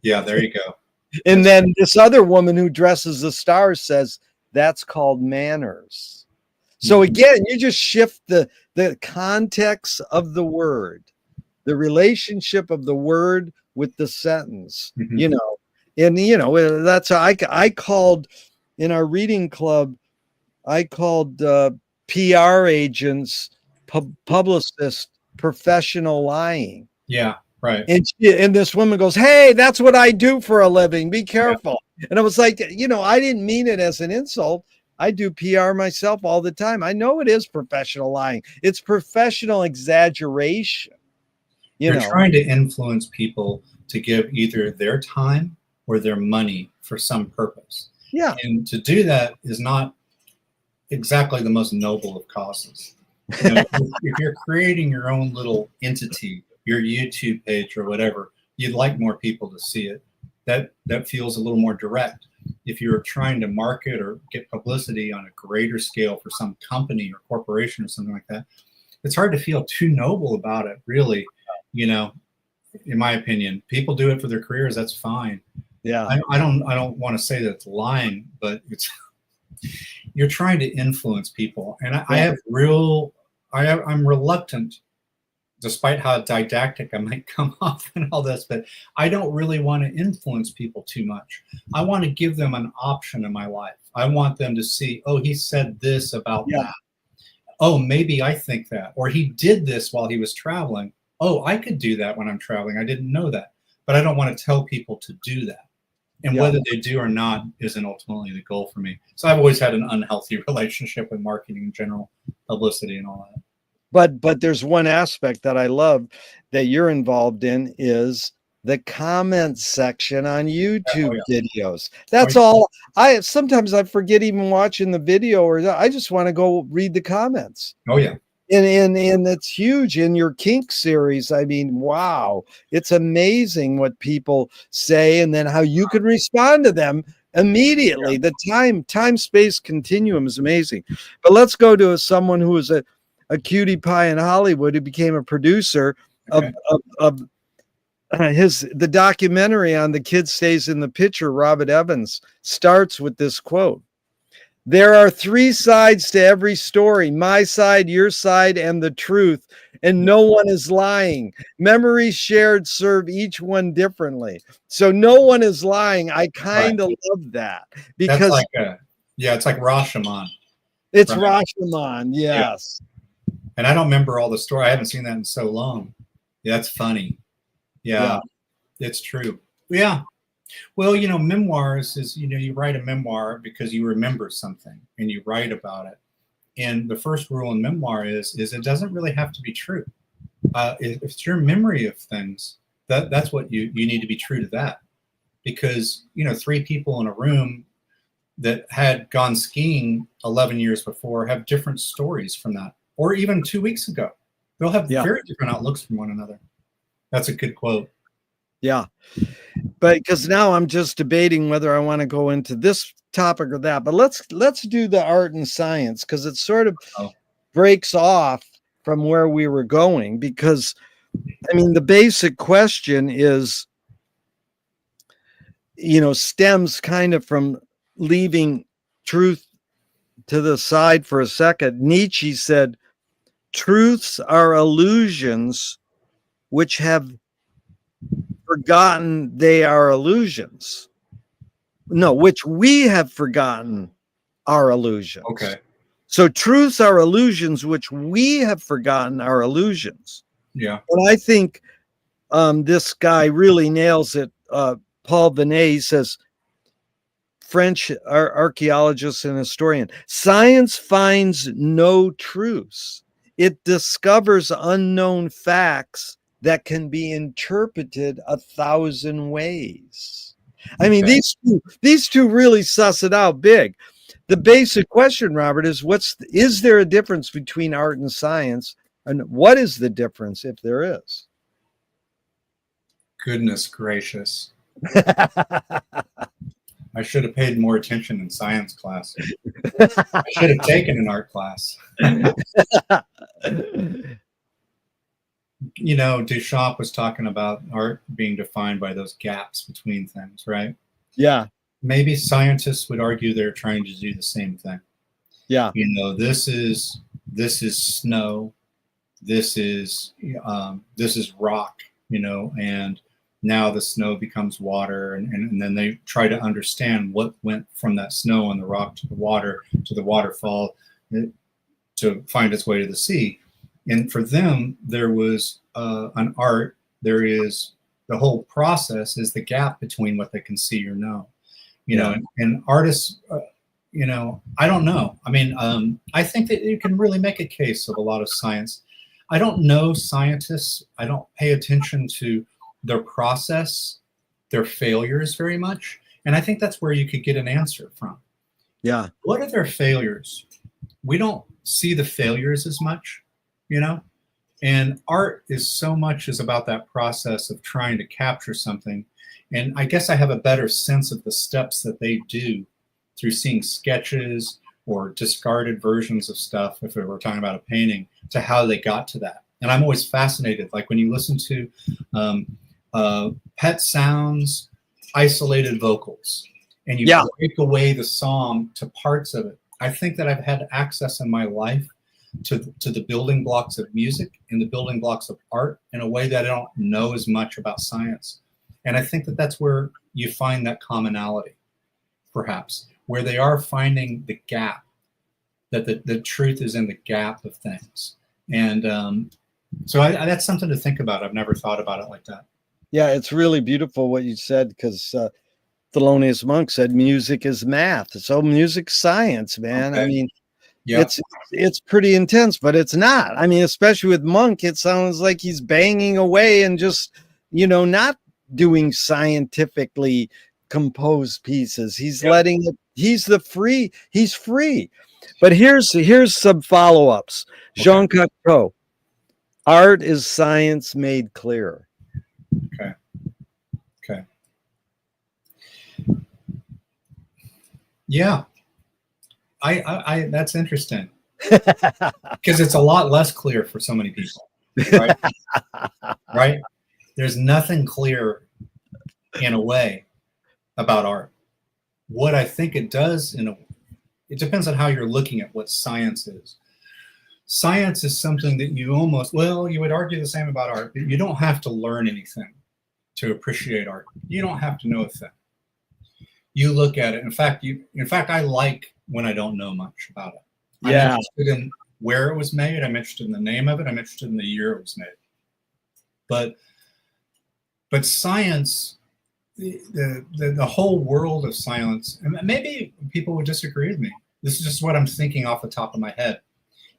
Yeah, there you go. And That's then this other woman who dresses the stars says, "That's called manners." So mhm. again, you just shift the context of the word, the relationship of the word with the sentence, Mhm. and that's how I called in our reading club. I called PR agents, publicists, professional lying. Yeah, right. And this woman goes, "Hey, that's what I do for a living. Be Yeah. careful." And I was like, I didn't mean it as an insult. I do PR myself all the time. I know it is professional lying. It's professional exaggeration, you You're know. trying to influence people to give either their time or their money for some purpose. Yeah. And to do that is not exactly the most noble of causes. If you're creating your own little entity, your YouTube page or whatever, you'd like more people to see it. That feels a little more direct. If you're trying to market or get publicity on a greater scale for some company or corporation or something like that, it's hard to feel too noble about it, really. You know, in my opinion, people do it for their careers. That's fine. Yeah. I don't want to say that it's lying, but it's you're trying to influence people, and Yeah. I'm reluctant, despite how didactic I might come off and all this, but I don't really want to influence people too much. I want to give them an option in my life. I want them to see, oh, he said this about Yeah. that. Oh, maybe I think that, or he did this while he was traveling. Oh, I could do that when I'm traveling. I didn't know that, but I don't want to tell people to do that. And Yeah. whether they do or not isn't ultimately the goal for me. So I've always had an unhealthy relationship with marketing in general, publicity and all that. But there's one aspect that I love that you're involved in, is the comment section on Oh YouTube yeah. videos. Oh, That's all. I sometimes I forget even watching the video, or I just want to go read the comments. oh yeah. And it's huge in your kink series. I mean, wow, it's amazing what people say, and then how you can respond to them Yeah. immediately. The time space continuum is amazing. But let's go to someone who is a cutie pie in Hollywood, who became a producer Okay. of the documentary on The Kid Stays in the Picture. Robert Evans starts with this quote: "There are three sides to every story: my side, your side, and the truth. And no one is lying. Memories shared serve each one differently." So no one is lying. I Right. kind of love that, That's because like yeah, it's like Rashomon, it's right? Rashomon. Yeah. Yes. And I don't remember all the story. I haven't seen that in so long. Yeah, that's funny. Yeah, Yeah. it's true. Yeah. Well, memoirs is, you write a memoir because you remember something and you write about it. And the first rule in memoir is it doesn't really have to be true. If it's your memory of things, that's what you need to be true to that. Because, three people in a room that had gone skiing 11 years before have different stories from that, or even 2 weeks ago. They'll have Yeah. very different outlooks from one another. That's a good quote. Yeah. But because now I'm just debating whether I want to go into this topic or that. But let's do the art and science, because it sort of Oh, breaks off from where we were going. Because I mean, the basic question is, stems kind of from leaving truth to the side for a second. Nietzsche said, truths are illusions which have forgotten they are illusions. No, which we have forgotten are illusions. okay. So truths are illusions which we have forgotten are illusions. Yeah. And I think this guy really nails it. Paul Binet says, French archaeologist and historian, science finds no truths. It discovers unknown facts that can be interpreted 1,000 ways. I mean, Okay. these two really suss it out big. The basic question, Robert, is is there a difference between art and science? And what is the difference, if there is? Goodness gracious. I should have paid more attention in science class. I should have taken an art class. Duchamp was talking about art being defined by those gaps between things, right? Yeah. Maybe scientists would argue they're trying to do the same thing. Yeah. This is snow, this is rock, and now the snow becomes water, and then they try to understand what went from that snow and the rock to the waterfall to find its way to the sea. And for them, there was an art. There is the whole process is the gap between what they can see or know, and artists, I don't know. I mean, I think that you can really make a case of a lot of science. I don't know scientists. I don't pay attention to their process, their failures very much. And I think that's where you could get an answer from. Yeah. What are their failures? We don't see the failures as much, and art is so much is about that process of trying to capture something. And I guess I have a better sense of the steps that they do through seeing sketches or discarded versions of stuff, if we were talking about a painting, to how they got to that. And I'm always fascinated, like when you listen to pet sounds, isolated vocals, and you break away the song to parts of it. I think that I've had access in my life to the building blocks of music and the building blocks of art in a way that I don't know as much about science. And I think that that's where you find that commonality, perhaps, where they are finding the gap, that the truth is in the gap of things. And so that's something to think about. I've never thought about it like that. Yeah, it's really beautiful what you said, because Thelonious Monk said music is math. So music's science, man. Okay. I mean, yeah. It's pretty intense, but it's not. I mean, especially with Monk, it sounds like he's banging away and just, not doing scientifically composed pieces. He's letting it, he's free. But here's some follow-ups. Okay. Jean Cocteau, art is science made clear. Okay. Yeah. I that's interesting, because it's a lot less clear for so many people, right? Right? There's nothing clear in a way about art. What I think it does, it depends on how you're looking at what science is. Science is something that you would argue the same about art. You don't have to learn anything to appreciate art. You don't have to know a thing. You look at it. In fact, I like when I don't know much about it. Yeah. I'm interested in where it was made. I'm interested in the name of it. I'm interested in the year it was made. But science, the whole world of science, and maybe people would disagree with me. This is just what I'm thinking off the top of my head,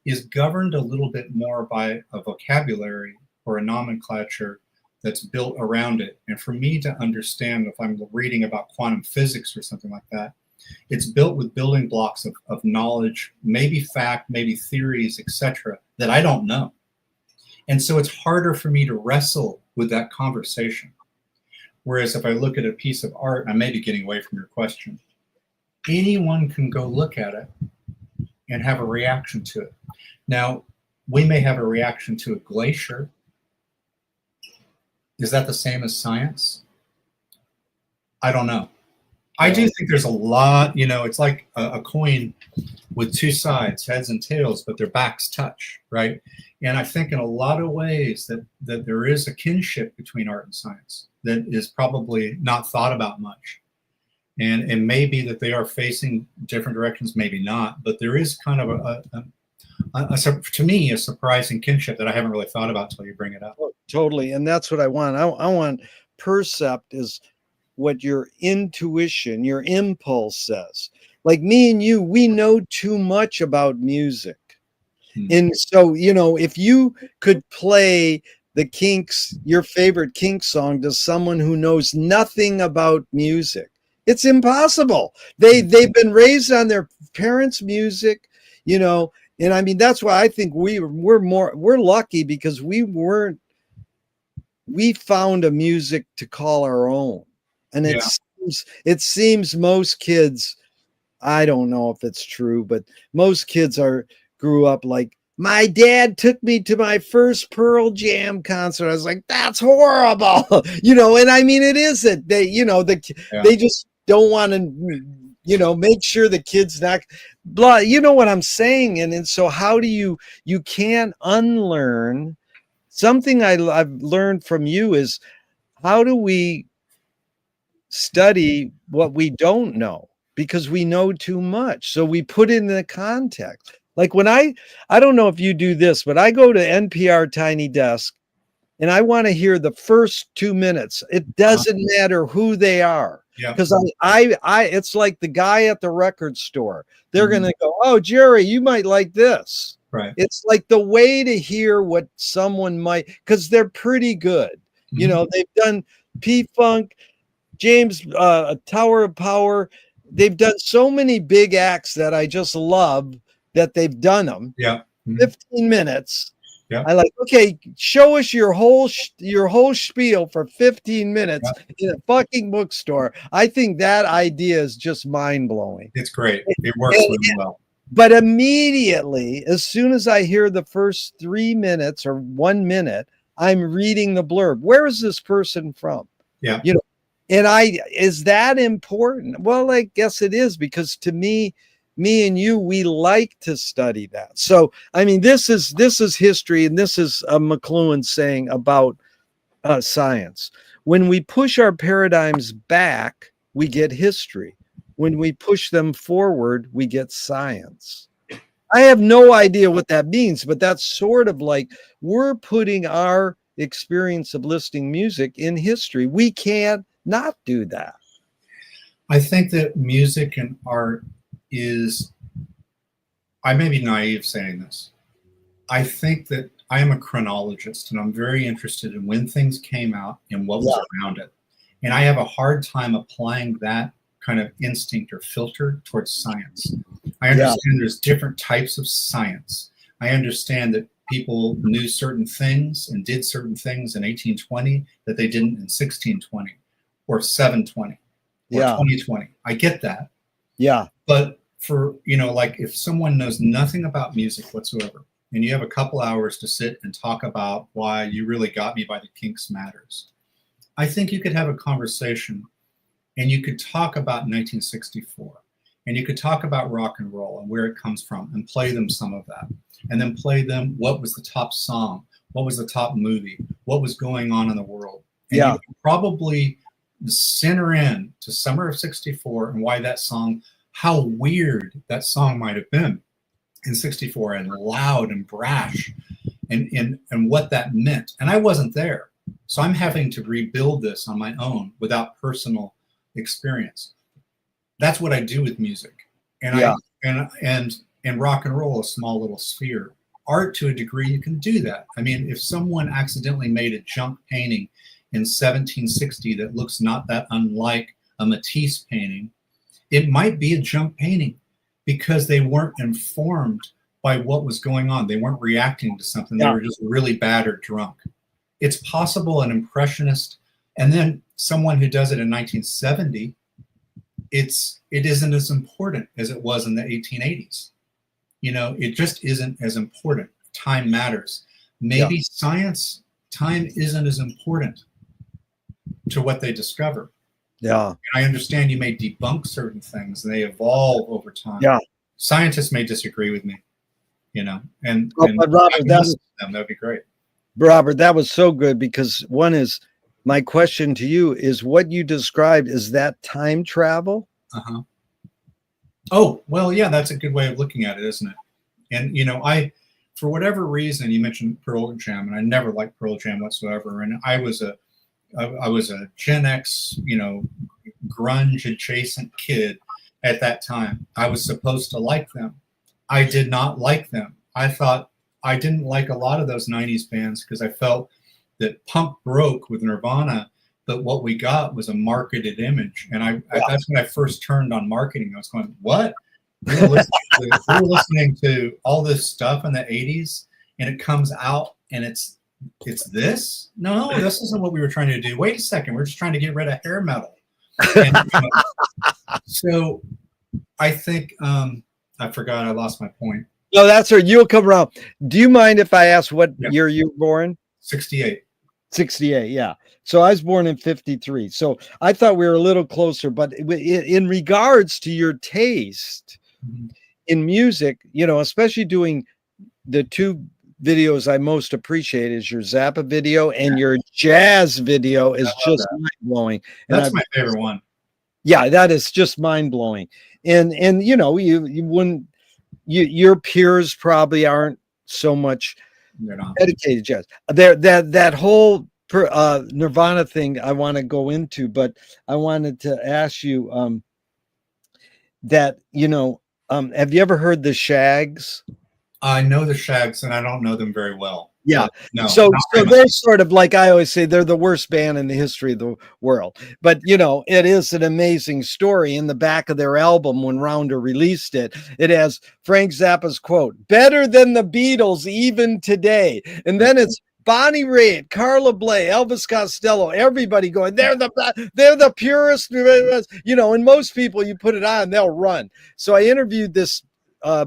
is governed a little bit more by a vocabulary or a nomenclature that's built around it. And for me to understand, if I'm reading about quantum physics or something like that, it's built with building blocks of knowledge, maybe fact, maybe theories, etc., that I don't know. And so it's harder for me to wrestle with that conversation. Whereas if I look at a piece of art, I may be getting away from your question, anyone can go look at it and have a reaction to it. Now, we may have a reaction to a glacier. Is that the same as science? I don't know. I do think there's a lot, it's like a coin with two sides, heads and tails, but their backs touch, right? And I think in a lot of ways that there is a kinship between art and science that is probably not thought about much. And it may be that they are facing different directions, maybe not, but there is kind of to me, a surprising kinship that I haven't really thought about until you bring it up. Oh, totally. And that's what I want. I want percept is what your intuition, your impulse says. Like me and you, we know too much about music. And so, if you could play the Kinks, your favorite Kinks song, to someone who knows nothing about music, it's impossible. They've been raised on their parents' music, and I mean, that's why I think we're lucky, because we found a music to call our own. And it seems most kids, I don't know if it's true, but most kids grew up like, my dad took me to my first Pearl Jam concert. I was like, that's horrible. And I mean, it isn't. They, they just don't want to, make sure the kid's not blah. You know what I'm saying? And so how do you can't unlearn something I've learned from you is, how do we study what we don't know, because we know too much, so we put it in the context. Like when I don't know if you do this, but I go to NPR Tiny Desk and I want to hear the first 2 minutes. It doesn't matter who they are, because I it's like the guy at the record store. They're going to go, oh, Gerry, you might like this. Right. It's like the way to hear what someone might, because they're pretty good. They've done P-Funk, James, Tower of Power. They've done so many big acts that I just love that they've done them. 15 minutes. I like, okay, show us your whole spiel for 15 minutes in a fucking bookstore. I think that idea is just mind-blowing. It's great. It works really well. But immediately, as soon as I hear the first 3 minutes or 1 minute, I'm reading the blurb. Where is this person from? Yeah. And is that important? Well, I guess it is, because to me and you, we like to study that. So, I mean, this is history, and this is McLuhan saying about science. When we push our paradigms back, we get history. When we push them forward, we get science. I have no idea what that means, but that's sort of like we're putting our experience of listening music in history. We can't not do that. I think that music and art I may be naive saying this. I think that I am a chronologist, and I'm very interested in when things came out and what was around it. And I have a hard time applying that kind of instinct or filter towards science. I understand there's different types of science. I understand that people knew certain things and did certain things in 1820 that they didn't in 1620 or 720 or 2020. I get that. Yeah. But for, like if someone knows nothing about music whatsoever, and you have a couple hours to sit and talk about why You Really Got Me by the Kinks matters, I think you could have a conversation, and you could talk about 1964, and you could talk about rock and roll and where it comes from, and play them some of that, and then play them what was the top song, what was the top movie, what was going on in the world. And you could probably center in to summer of 64 and why that song, how weird that song might have been in 64, and loud and brash, and what that meant. And I wasn't there. So I'm having to rebuild this on my own without personal experience. That's what I do with music. And and rock and roll, a small little sphere. Art, to a degree, you can do that. I mean, if someone accidentally made a junk painting in 1760 that looks not that unlike a Matisse painting, it might be a junk painting because they weren't informed by what was going on. They weren't reacting to something. They were just really bad or drunk. It's possible an impressionist, and then someone who does it in 1970, it isn't as important as it was in the 1880s. You know, it just isn't as important. Time matters. Maybe science, time isn't as important to what they discover. Yeah. And I understand you may debunk certain things and they evolve over time. Yeah. Scientists may disagree with me, you know, and but Robert, that'd be great. Robert, that was so good, because one is, my question to you is, what you described, is that time travel? Uh-huh. Oh, well, yeah, that's a good way of looking at it, isn't it? And, you know, for whatever reason, you mentioned Pearl Jam, and I never liked Pearl Jam whatsoever. And I was a Gen X, you know, grunge adjacent kid at that time. I was supposed to like them. I did not like them. I thought I didn't like a lot of those 90s bands because I felt that punk broke with Nirvana, but what we got was a marketed image. And that's when I first turned on marketing. I was going, what? We were listening to all this stuff in the 80s, and it comes out and it's this? No, this isn't what we were trying to do. Wait a second, we're just trying to get rid of hair metal. And, so I think I forgot, I lost my point. No, that's right. You'll come around. Do you mind if I ask what year you were born? 68. 68, yeah. So I was born in 53. So I thought we were a little closer, but in regards to your taste in music, you know, especially doing the two videos I most appreciate is your Zappa video, and your jazz video is just mind-blowing. That's my favorite one. Yeah, that is just mind-blowing. And you know, you wouldn't, your peers probably aren't so much dedicated jazz. That whole Nirvana thing I want to go into, but I wanted to ask you that, you know, have you ever heard the Shags? I know the Shags, and I don't know them very well. Yeah. No, so they're sort of, like I always say, they're the worst band in the history of the world. But, you know, it is an amazing story. In the back of their album, when Rounder released it, it has Frank Zappa's quote, "Better than the Beatles even today." And then it's Bonnie Raitt, Carla Bley, Elvis Costello, everybody going, they're the purest, you know, and most people, you put it on, they'll run. So I interviewed this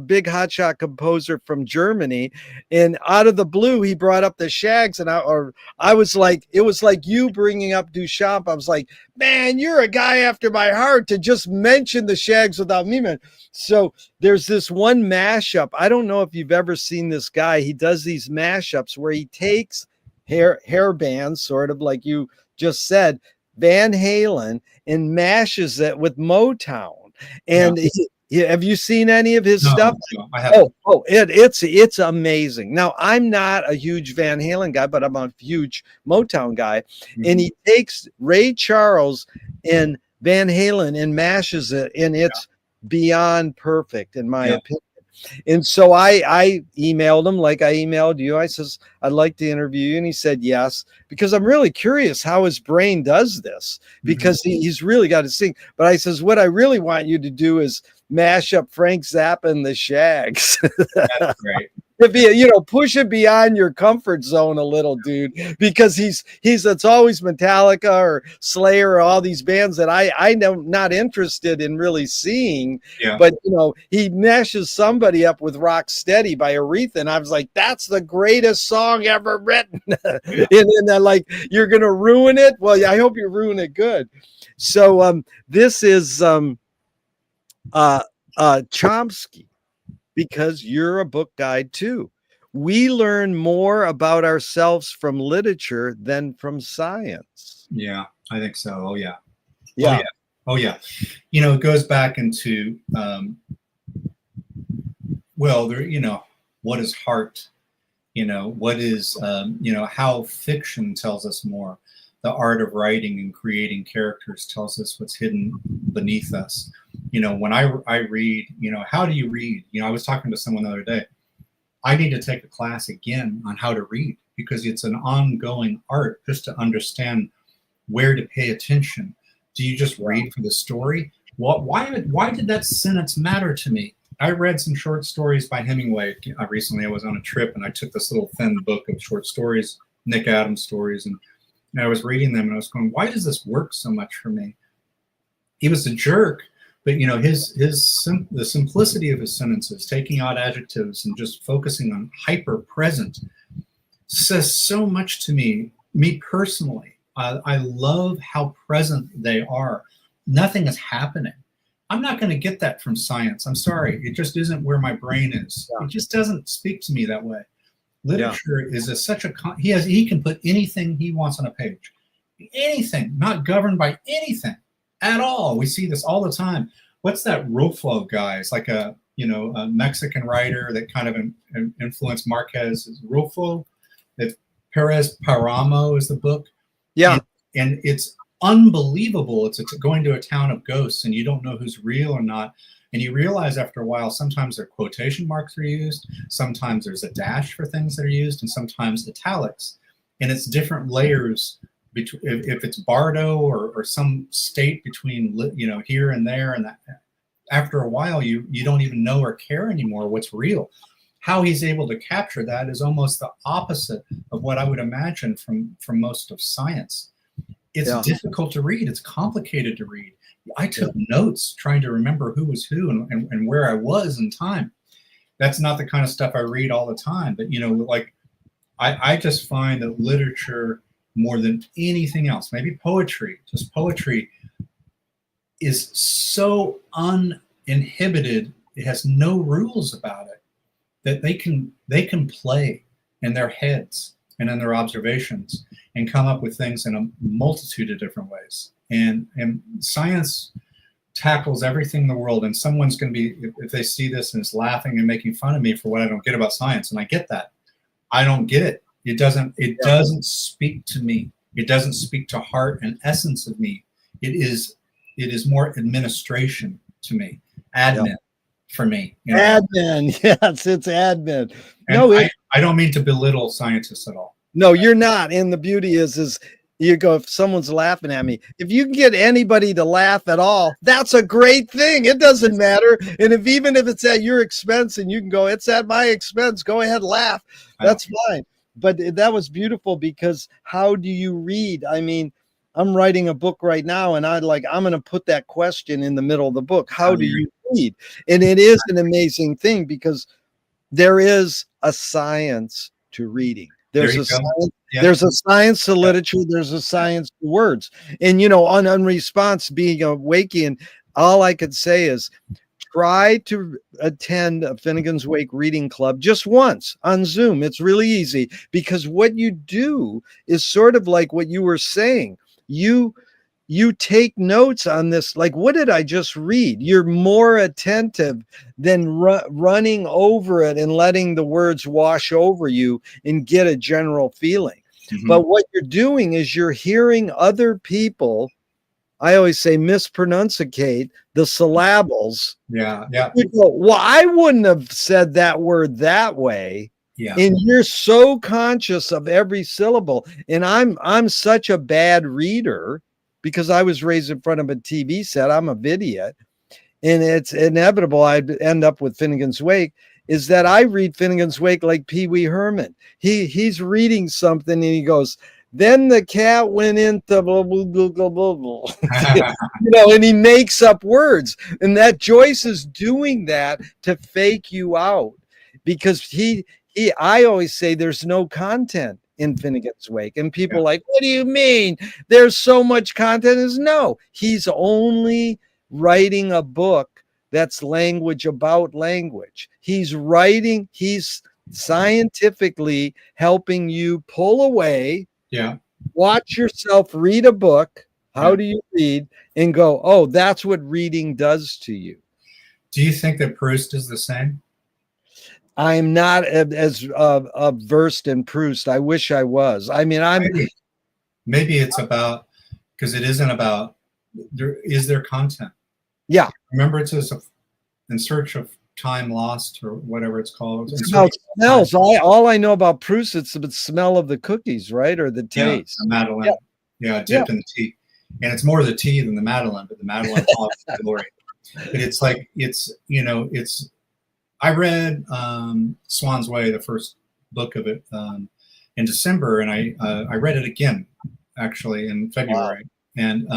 big hotshot composer from Germany, and out of the blue, he brought up the Shags, and I was like, it was like you bringing up Duchamp. I was like, man, you're a guy after my heart to just mention the Shags without me, man. So there's this one mashup. I don't know if you've ever seen this guy. He does these mashups where he takes hair bands, sort of like you just said, Van Halen, and mashes it with Motown. And have you seen any of his stuff? No, I haven't. It's amazing. Now, I'm not a huge Van Halen guy, but I'm a huge Motown guy. And he takes Ray Charles and Van Halen and mashes it, and it's beyond perfect, in my opinion. And so I emailed him, like I emailed you. I says, I'd like to interview you. And he said yes, because I'm really curious how his brain does this, because he's really got to sing. But I says, what I really want you to do is mash up Frank Zappa and the Shags. That's great. You know, push it beyond your comfort zone a little, dude, because it's always Metallica or Slayer or all these bands that I'm not interested in really seeing. But you know, he meshes somebody up with Rock Steady by Aretha, and I was like, that's the greatest song ever written. And then like, you're gonna ruin it. Well, I hope you ruin it good. So this is Chomsky, because you're a book guide too. We learn more about ourselves from literature than from science. Yeah, I think so. Oh yeah. Yeah. Oh yeah. You know, it goes back into well, there, you know, what is heart? You know, what is you know, how fiction tells us more. The art of writing and creating characters tells us what's hidden beneath us. You know, when I read, you know, how do you read? You know, I was talking to someone the other day. I need to take a class again on how to read, because it's an ongoing art just to understand where to pay attention. Do you just read for the story? Why did that sentence matter to me? I read some short stories by Hemingway. Recently I was on a trip and I took this little thin book of short stories, Nick Adams stories, and and I was reading them and I was going, why does this work so much for me? He was a jerk, but the simplicity of his sentences, taking out adjectives and just focusing on hyper present, says so much to me personally. I love how present they are. Nothing is happening. I'm not going to get that from science. I'm sorry. It just isn't where my brain is. Yeah. It just doesn't speak to me that way. Literature is he can put anything he wants on a page. Anything, not governed by anything at all. We see this all the time. What's that Rufo guy? It's like a Mexican writer that kind of influenced Marquez. Rufo. That Perez Paramo is the book. Yeah. And it's unbelievable. It's going to a town of ghosts and you don't know who's real or not. And you realize after a while, sometimes their quotation marks are used. Sometimes there's a dash for things that are used, and sometimes italics. And it's different layers between, if it's Bardo or some state between, here and there. And that, after a while, you don't even know or care anymore what's real. How he's able to capture that is almost the opposite of what I would imagine from most of science. It's difficult to read. It's complicated to read. I took notes trying to remember who was who and where I was in time. That's not the kind of stuff I read all the time. But, I just find that literature, more than anything else, maybe poetry, just poetry, is so uninhibited. It has no rules about it, that they can play in their heads and in their observations and come up with things in a multitude of different ways. And science tackles everything in the world, and someone's going to be, if they see this and is laughing and making fun of me for what I don't get about science, and I get that. I don't get it. It doesn't speak to me. It doesn't speak to heart and essence of me. It is more administration to me, admin for me. Admin, yes, it's admin. And I don't mean to belittle scientists at all. No, you're not. And the beauty is you go, if someone's laughing at me, if you can get anybody to laugh at all, that's a great thing. It doesn't matter. And even if it's at your expense and you can go, it's at my expense, go ahead, laugh. That's fine. But that was beautiful, because how do you read? I mean, I'm writing a book right now, and I'm going to put that question in the middle of the book. How do you read? And it is an amazing thing, because there is a science to reading. There's a science to literature. There's a science to words. And, on response, being a Wakean, all I could say is try to attend a Finnegan's Wake reading club just once on Zoom. It's really easy, because what you do is sort of like what you were saying. You take notes on this, like, what did I just read? You're more attentive than running over it and letting the words wash over you and get a general feeling. Mm-hmm. But what you're doing is you're hearing other people, I always say, mispronunciate the syllables. Yeah. You go, well, I wouldn't have said that word that way. Yeah. And you're so conscious of every syllable. And I'm such a bad reader, because I was raised in front of a TV set. I'm a idiot. And it's inevitable I'd end up with Finnegan's Wake, is that I read Finnegan's Wake like Pee Wee Herman. He's reading something and he goes, then the cat went into blah, blah, blah, blah, blah, blah. And he makes up words. And that Joyce is doing that to fake you out, because I always say there's no content in Finnegan's Wake, and people like, what do you mean? There's so much content. Is no, he's only writing a book that's language about language. He's scientifically helping you pull away, watch yourself read a book. How do you read? And go, oh, that's what reading does to you. Do you think that Proust is the same? I'm not as versed in Proust. I wish I was. I mean, maybe it's about, because it isn't about, is there content? Yeah. Remember, it says in search of time lost, or whatever it's called. It's about smells. All I know about Proust, it's the smell of the cookies, right? Or the taste. Yeah, the Madeleine. Yeah, dipped in the tea. And it's more the tea than the Madeleine, but the Madeleine all the glory. But it's like, I read Swan's Way, the first book of it, in December, and I read it again actually in Wow. February, and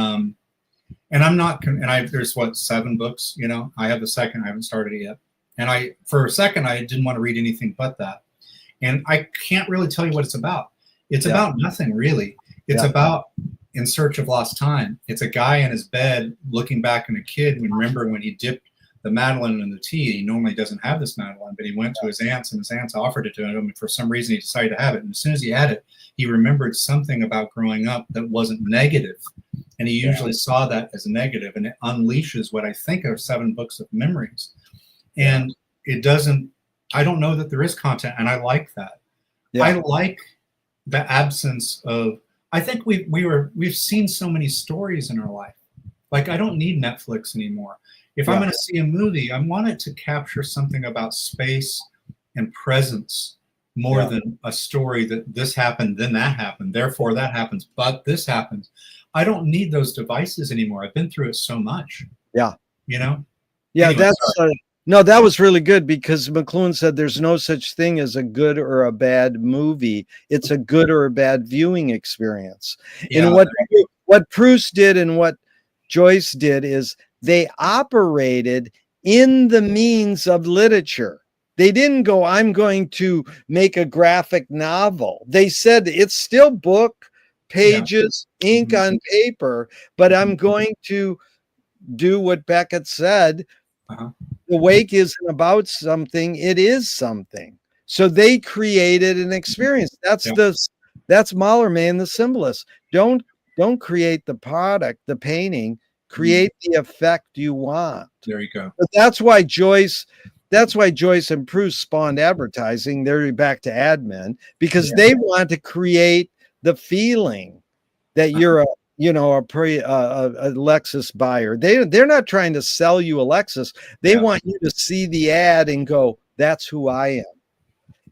I'm not, there's what, 7 books, I have the second, I haven't started it yet. And for a second, I didn't want to read anything but that. And I can't really tell you what it's about. It's about nothing, really. It's about In Search of Lost Time. It's a guy in his bed looking back on a kid, remembering when he dipped the Madeleine in the tea. He normally doesn't have this Madeleine, but he went to his aunt's, and his aunt's offered it to him, and for some reason he decided to have it. And as soon as he had it, he remembered something about growing up that wasn't negative. And he usually saw that as negative, and it unleashes what I think are 7 books of memories. And I don't know that there is content, and I like that. I like the absence of, I think we've seen so many stories in our life. Like, I don't need Netflix anymore. If I'm going to see a movie, I want it to capture something about space and presence more than a story that this happened, then that happened, therefore that happens, but this happens. I don't need those devices anymore. I've been through it so much. Yeah. Yeah, anyway, no, that was really good, because McLuhan said there's no such thing as a good or a bad movie. It's a good or a bad viewing experience. And what Proust did and what Joyce did is they operated in the means of literature. They didn't go, I'm going to make a graphic novel. They said it's still book, pages, ink on paper, but I'm going to do what Beckett said. The wake isn't about something, it is something. So they created an experience. That's Mallarmé, the symbolist. Don't create the product, the painting, create the effect you want. There you go. But that's why Joyce and Proust spawned advertising. They're back to admin, because they want to create the feeling that you're a Lexus buyer. They're not trying to sell you a Lexus. They want you to see the ad and go, that's who I am.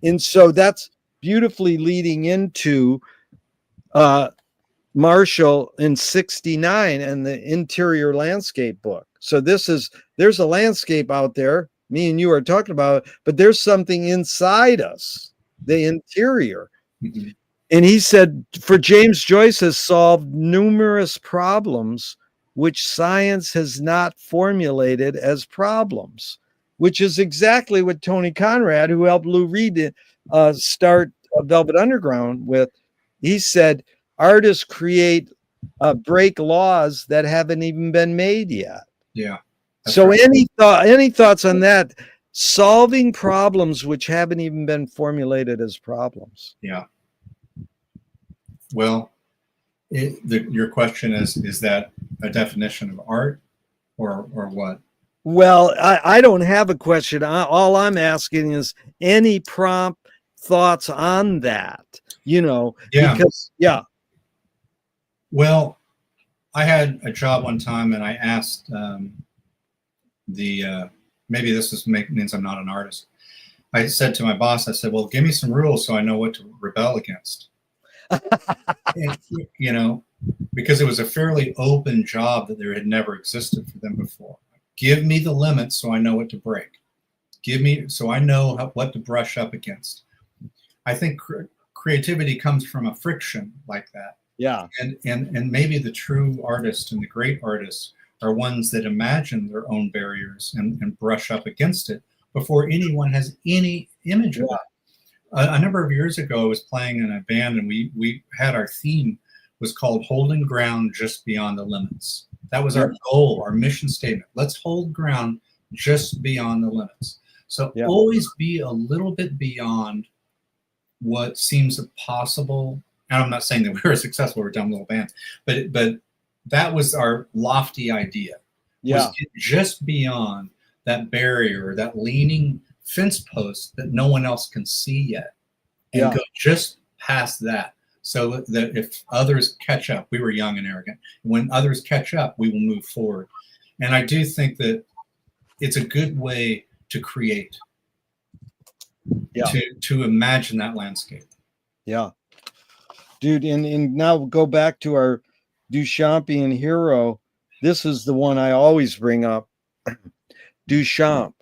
And so that's beautifully leading into Marshall in 69 and the interior landscape book. So there's a landscape out there, me and you are talking about, but there's something inside us, the interior. And he said, for James Joyce has solved numerous problems which science has not formulated as problems, which is exactly what Tony Conrad, who helped Lou Reed start Velvet Underground with, he said, artists break laws that haven't even been made yet. Yeah. So right. Any thoughts on that? Solving problems which haven't even been formulated as problems. Yeah. Well, your question is that a definition of art or what? Well, I don't have a question. All I'm asking is any prompt thoughts on that, because Well, I had a job one time, and I asked maybe this means I'm not an artist. I said to my boss, I said, well, give me some rules so I know what to rebel against. And, because it was a fairly open job that there had never existed for them before. Give me the limits so I know what to break. Give me so I know what to brush up against. I think creativity comes from a friction like that. Yeah. And maybe the true artists and the great artists are ones that imagine their own barriers and brush up against it before anyone has any image of it. A number of years ago, I was playing in a band, and we had our theme was called Holding Ground Just Beyond the Limits. That was our goal, our mission statement. Let's hold ground just beyond the limits. So always be a little bit beyond what seems possible. And I'm not saying that we were successful, we're a dumb little band, but that was our lofty idea. Was get just beyond that barrier, that leaning fence post that no one else can see yet, and go just past that, so that if others catch up, we were young and arrogant, when others catch up, we will move forward. And I do think that it's a good way to create, to imagine that landscape. Dude, and now go back to our Duchampian hero. This is the one I always bring up. Duchamp.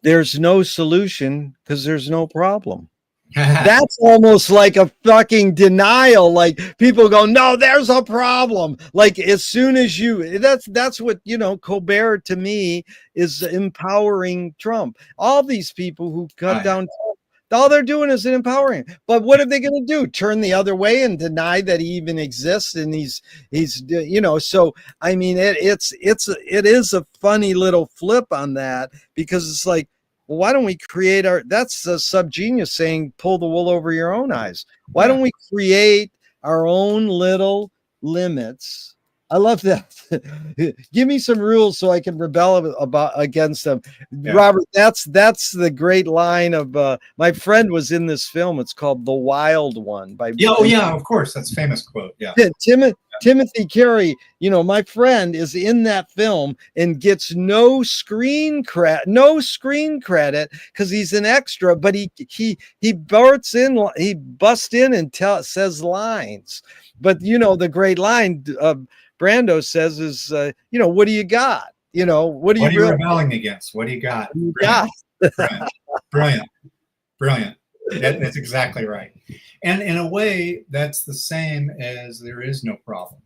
There's no solution because there's no problem. That's almost like a fucking denial. Like people go, no, there's a problem. Like as soon as that's what, Colbert to me is empowering Trump. All these people who cut down Trump, all they're doing is empowering. But what are they going to do? Turn the other way and deny that he even exists? And he's, so I mean, it is a funny little flip on that, because it's like, well, why don't we create that's a subgenius saying, pull the wool over your own eyes. Why don't we create our own little limits? I love that. Give me some rules so I can rebel against them. Yeah. Robert, that's the great line of my friend was in this film. It's called The Wild One by of course. That's a famous quote. Yeah. Timothy Carey, my friend is in that film and gets no screen credit because he's an extra, but he busts in and says lines. But the great line Brando says is, what do you got? What are you rebelling against? What do you got? Brilliant. That's exactly right. And in a way, that's the same as there is no problem.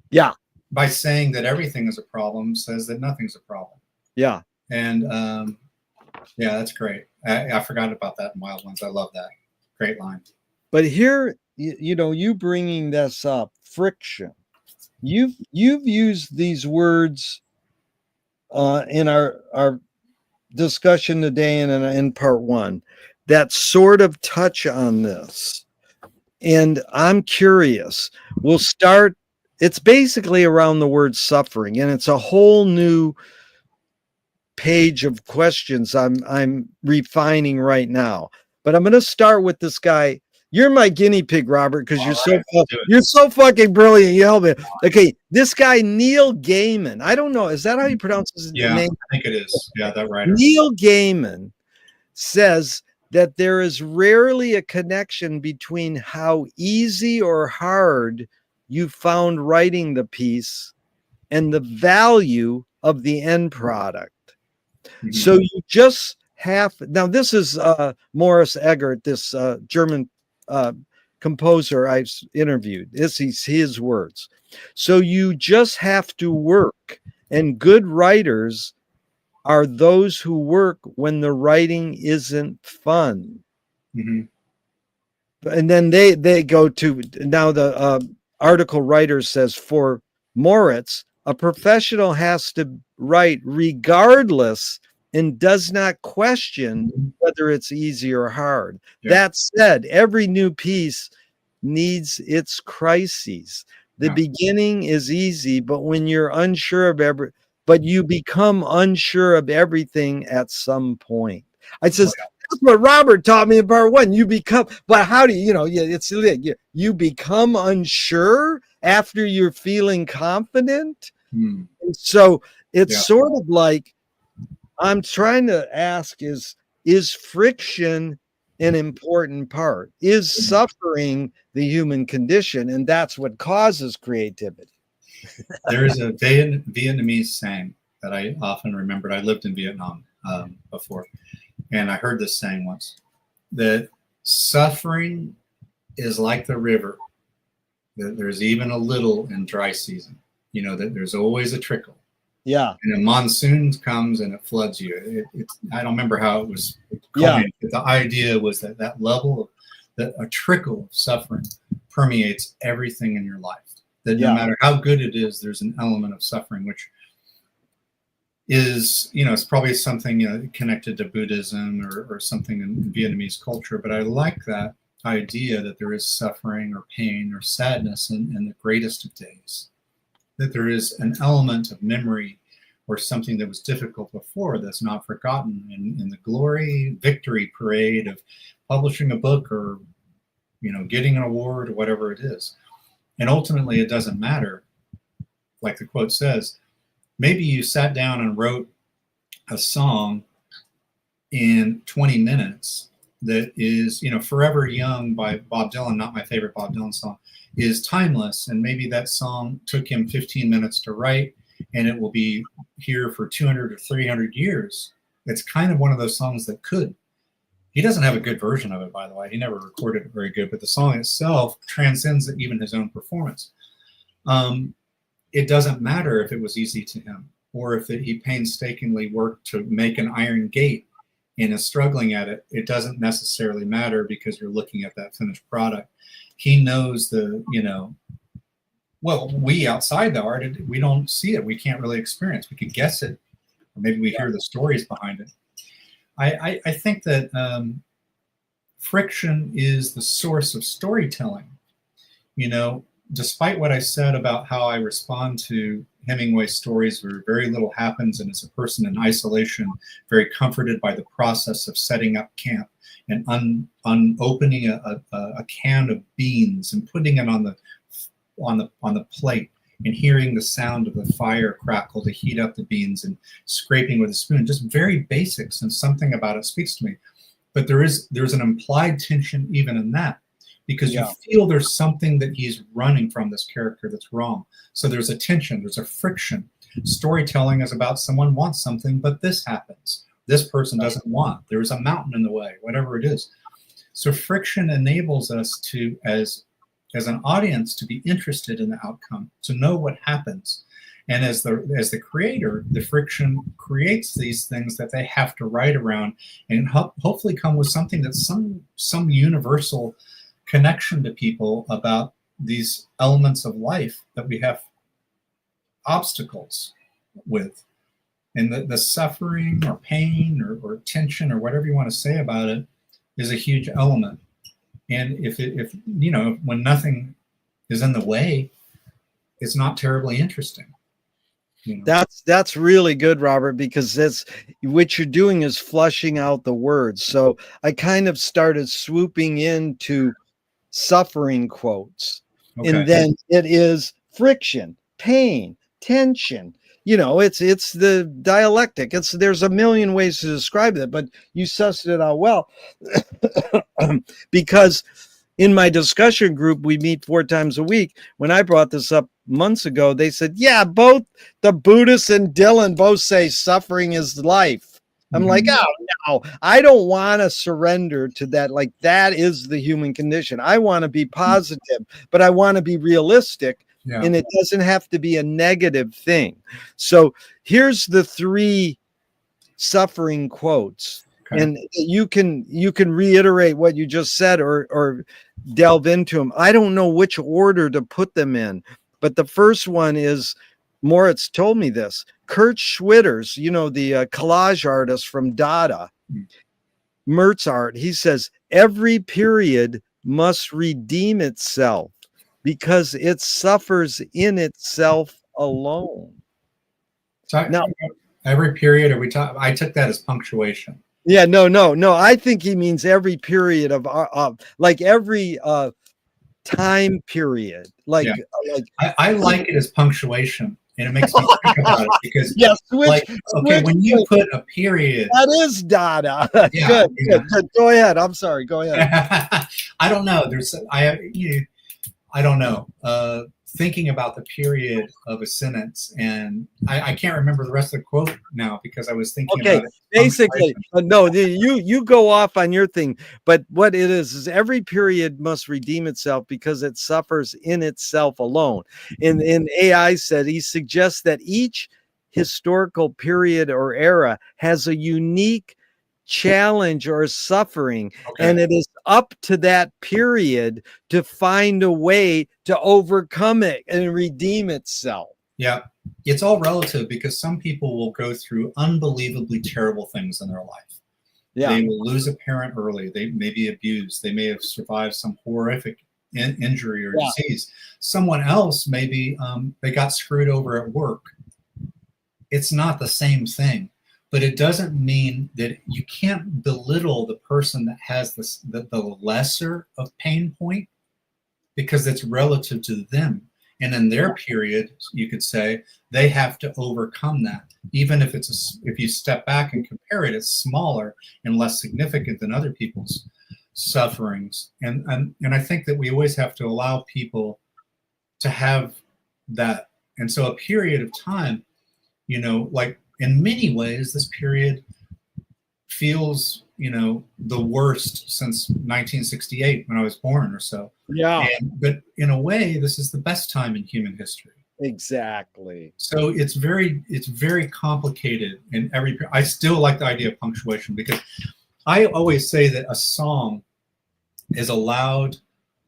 Yeah. By saying that everything is a problem says that nothing's a problem. Yeah. And that's great. I forgot about that in Wild Ones. I love that. Great line. But here, you bringing this up, friction. You've used these words in our discussion today and in part one that sort of touch on this. And I'm curious. We'll start. It's basically around the word suffering, and it's a whole new page of questions I'm refining right now. But I'm going to start with this guy. You're my guinea pig, Robert, because you're so fucking brilliant. You help me. Okay, this guy Neil Gaiman. I don't know. Is that how you pronounce his name? I think it is. Yeah, that writer. Neil Gaiman says that there is rarely a connection between how easy or hard you found writing the piece and the value of the end product. Mm-hmm. So you just have. Now, this is Morris Eggert, this German composer I've interviewed. This is his words. So you just have to work, and good writers are those who work when the writing isn't fun. Mm-hmm. And then they go to, now the article writer says, for Moritz, a professional has to write regardless and does not question whether it's easy or hard. Yeah. That said, every new piece needs its crises. The beginning is easy, but when you're unsure of but you become unsure of everything at some point. I says, that's what Robert taught me in part one. You become, but how do you become unsure after you're feeling confident? And so it's sort of like, I'm trying to ask is friction an important part? Is suffering the human condition? And that's what causes creativity. There is a Vietnamese saying that I often remembered. I lived in Vietnam before, and I heard this saying once, that suffering is like the river, that there's even a little in dry season, that there's always a trickle. Yeah. And a monsoon comes and it floods you. I don't remember how it was coined, but the idea was that level that a trickle of suffering permeates everything in your life. That no matter how good it is, there's an element of suffering, which is, it's probably something connected to Buddhism or something in Vietnamese culture. But I like that idea that there is suffering or pain or sadness in the greatest of days. That there is an element of memory or something that was difficult before that's not forgotten in the glory, victory parade of publishing a book or, getting an award or whatever it is. And ultimately, it doesn't matter. Like the quote says, maybe you sat down and wrote a song in 20 minutes that is, Forever Young by Bob Dylan, not my favorite Bob Dylan song, is timeless. And maybe that song took him 15 minutes to write, and it will be here for 200 or 300 years. It's kind of one of those songs that could. He doesn't have a good version of it, by the way. He never recorded it very good, but the song itself transcends even his own performance. It doesn't matter if it was easy to him, or if he painstakingly worked to make an iron gate and is struggling at it. It doesn't necessarily matter, because you're looking at that finished product. He knows well, we outside the art, we don't see it. We can't really experience. We could guess it, or maybe we hear the stories behind it. I think that friction is the source of storytelling. Despite what I said about how I respond to Hemingway's stories where very little happens, and as a person in isolation, very comforted by the process of setting up camp and opening a can of beans and putting it on the plate, and hearing the sound of the fire crackle to heat up the beans, and scraping with a spoon, just very basics, and something about it speaks to me. But there's an implied tension even in that, because you feel there's something that he's running from, this character, that's wrong. So there's a tension, there's a friction. Storytelling is about someone wants something, but this happens. This person doesn't want. There's a mountain in the way, whatever it is. So friction enables us to, as an audience, to be interested in the outcome, to know what happens. And as the creator, the friction creates these things that they have to write around, and hopefully come with something that's some universal connection to people about these elements of life that we have obstacles with. And the suffering or pain or tension or whatever you want to say about it is a huge element. And if when nothing is in the way, it's not terribly interesting. That's really good, Robert, because what you're doing is flushing out the words. So I kind of started swooping into suffering quotes, and then it is friction, pain, tension. It's the dialectic. There's a million ways to describe it, but you sussed it out well. Because in my discussion group, we meet 4 times a week. When I brought this up months ago, they said, yeah, both the Buddhists and Dylan both say suffering is life. I'm like, oh no, I don't want to surrender to that. Like, that is the human condition. I want to be positive, but I want to be realistic. Yeah. And it doesn't have to be a negative thing. So here's the 3 suffering quotes. Okay. And you can reiterate what you just said, or delve into them. I don't know which order to put them in, but the first one is, Moritz told me this. Kurt Schwitters, the collage artist from Dada, Mertz art, he says, every period must redeem itself because it suffers in itself alone. So now, every period, I took that as punctuation. Yeah, no. I think he means every period of like every time period. Like, yeah. I like it as punctuation. And it makes me think about it, because when you put a period, that is Dada. Yeah, good. Go ahead. I'm sorry. Go ahead. I don't know. I don't know. Thinking about the period of a sentence, and I can't remember the rest of the quote now because I was thinking about it. Basically, no, you go off on your thing, but what it is every period must redeem itself because it suffers in itself alone. In AI said, he suggests that each historical period or era has a unique challenge or suffering, and it is up to that period to find a way to overcome it and redeem itself. Yeah, it's all relative, because some people will go through unbelievably terrible things in their life. Yeah, they will lose a parent early, they may be abused, they may have survived some horrific injury or disease. Someone else maybe they got screwed over at work. It's not the same thing. But it doesn't mean that you can't belittle the person that has the lesser of pain point, because it's relative to them. And in their period, you could say, they have to overcome that. Even if if you step back and compare it, it's smaller and less significant than other people's sufferings. And I think that we always have to allow people to have that. And so a period of time, like, in many ways, this period feels the worst since 1968 when I was born or so. Yeah, But in a way, this is the best time in human history. exactly. So it's very complicated in every. I still like the idea of punctuation, because I always say that a song is allowed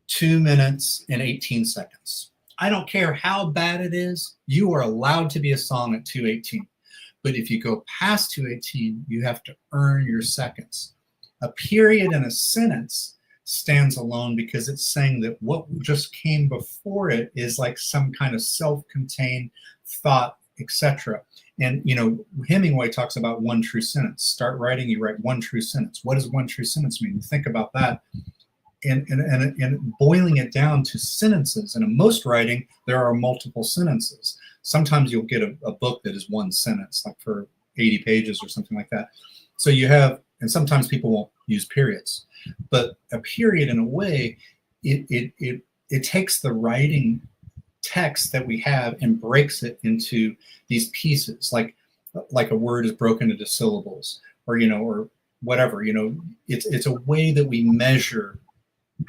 2 minutes and 18 seconds. I don't care how bad it is, you are allowed to be a song at 2:18. But if you go past 2:18, you have to earn your seconds. A period in a sentence stands alone because it's saying that what just came before it is like some kind of self-contained thought, etc. And Hemingway talks about one true sentence. Start writing, you write one true sentence. What does one true sentence mean? You think about that. And boiling it down to sentences. And in most writing, there are multiple sentences. Sometimes you'll get a book that is one sentence, like for 80 pages or something like that. So you have, and sometimes people won't use periods, but a period, in a way, it takes the writing text that we have and breaks it into these pieces, like a word is broken into syllables, or whatever. It's a way that we measure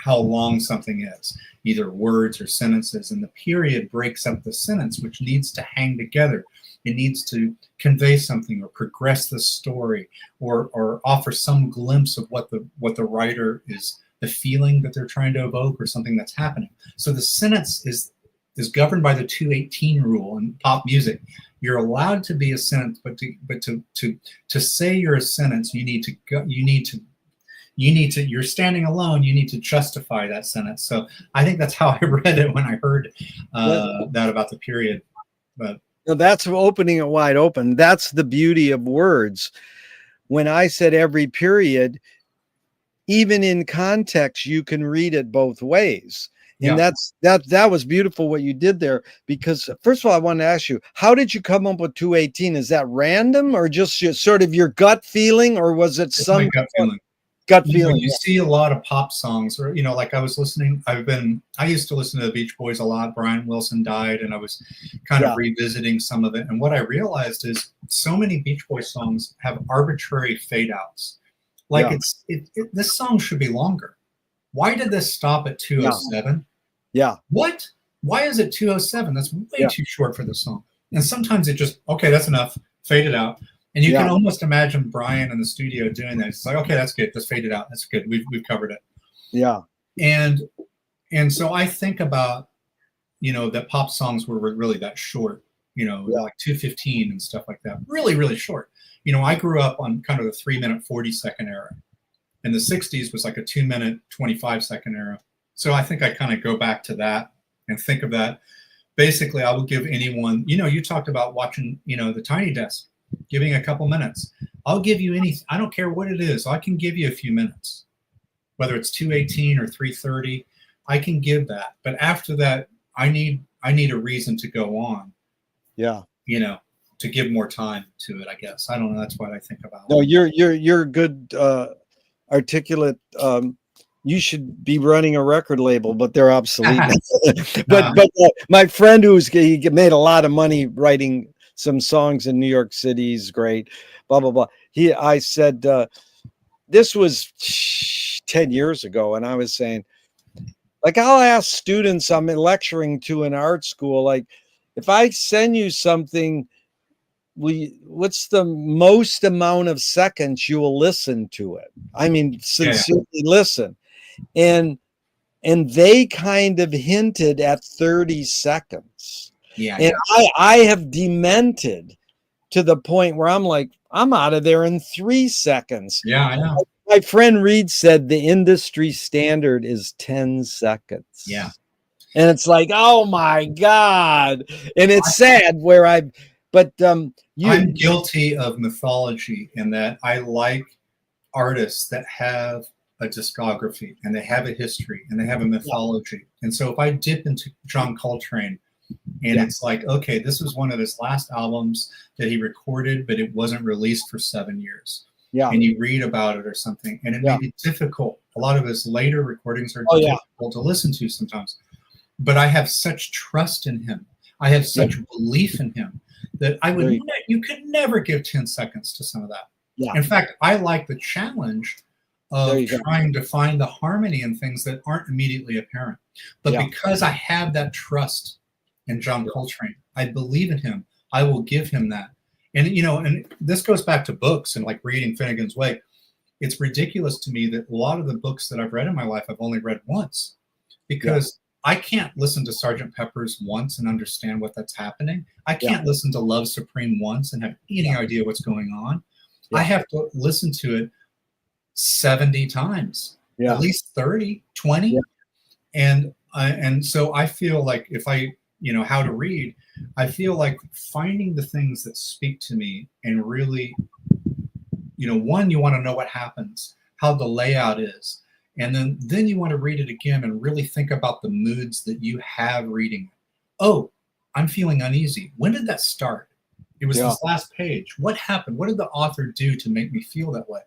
how long something is, either words or sentences, and the period breaks up the sentence, which needs to hang together. It needs to convey something, or progress the story, or offer some glimpse of what the writer is, the feeling that they're trying to evoke, or something that's happening. So the sentence is governed by the 2:18 rule in pop music. You're allowed to be a sentence, but to say you're a sentence, you're standing alone, you need to justify that sentence. So I think that's how I read it when I heard that about the period. But that's opening it wide open. That's the beauty of words. When I said every period, even in context, you can read it both ways. And that was beautiful what you did there, because first of all, I want to ask you, how did you come up with 2:18? Is that random, or just sort of your gut feeling, or was it some my gut feeling? You see a lot of pop songs, or like I was listening. I used to listen to the Beach Boys a lot. Brian Wilson died, and I was kind of revisiting some of it. And what I realized is so many Beach Boys songs have arbitrary fade outs. Like this song should be longer. Why did this stop at 2:07? Yeah. What? Why is it 2:07? That's way too short for the song. And sometimes it just, okay, that's enough. Fade it out. And you can almost imagine Brian in the studio doing that. It's like, okay, that's good. Just fade it out. That's good. We've covered it. Yeah. And so I think about, that pop songs were really that short, like 2:15 and stuff like that. Really, really short. I grew up on kind of the 3-minute 40-second era. And the 60s was like a 2-minute 25-second era. So I think I kind of go back to that and think of that. Basically, I would give anyone, you talked about watching, the Tiny Desk, giving a couple minutes. I'll give you I don't care what it is. I can give you a few minutes, whether it's 2:18 or 3:30, I can give that. But after that, I need a reason to go on. Yeah. To give more time to it, I guess. I don't know. That's what I think about. No, you're good, articulate. You should be running a record label, but they're obsolete. but my friend he made a lot of money writing some songs in New York City. He's great. Blah blah blah. I said this was 10 years ago, and I was saying, like, I'll ask students I'm lecturing to in art school, like, if I send you something, what's the most amount of seconds you will listen to it? I mean, sincerely listen. And they kind of hinted at 30 seconds. And I have demented to the point where I'm like, I'm out of there in 3 seconds. Yeah, I know. My friend Reid said the industry standard is 10 seconds. Yeah. And it's like, oh my God. And it's sad where I'm guilty of mythology in that I like artists that have a discography, and they have a history, and they have a mythology. And so if I dip into John Coltrane, and it's like, okay, this was one of his last albums that he recorded, but it wasn't released for 7 years. Yeah. And you read about it or something, and it may be difficult. A lot of his later recordings are difficult to listen to sometimes. But I have such trust in him. I have such belief in him that I would. You could never give 10 seconds to some of that. Yeah. In fact, I like the challenge There of you go. trying to find the harmony in things that aren't immediately apparent. But Yeah. because I have that trust in John Coltrane, I believe in him, I will give him that. And, you know, and this goes back to books and like reading Finnegan's Wake. It's ridiculous to me that a lot of the books that I've read in my life, I've only read once, because I can't listen to Sergeant Pepper's once and understand what that's happening. I can't listen to Love Supreme once and have any idea what's going on. I have to listen to it 70 times, at least 30, 20. And so I feel like if I, you know, how to read, I feel like finding the things that speak to me and really, you know, one, you want to know what happens, how the layout is. And then you want to read it again and really think about the moods that you have reading. Oh, I'm feeling uneasy. When did that start? It was this last page. What happened? What did the author do to make me feel that way?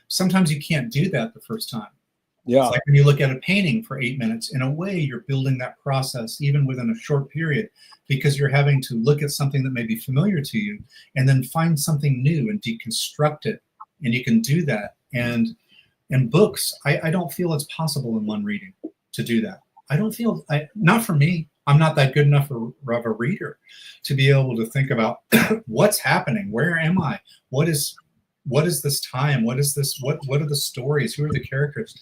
Sometimes you can't do that the first time. Yeah. It's like when you look at a painting for 8 minutes, in a way, you're building that process even within a short period, because you're having to look at something that may be familiar to you and then find something new and deconstruct it. And you can do that. And in books, I don't feel it's possible in one reading to do that. I don't feel, not for me. I'm not that good enough of a reader to be able to think about what's happening. Where am I? What is this time? What is this? What are the stories? Who are the characters?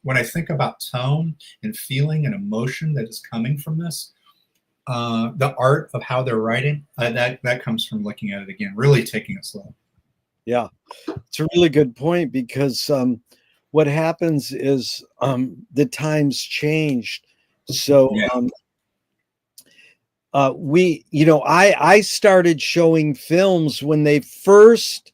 When I think about tone and feeling and emotion that is coming from this, the art of how they're writing, that comes from looking at it again, really taking it slow. Yeah, it's a really good point, because what happens is the times changed. So I started showing films when they first,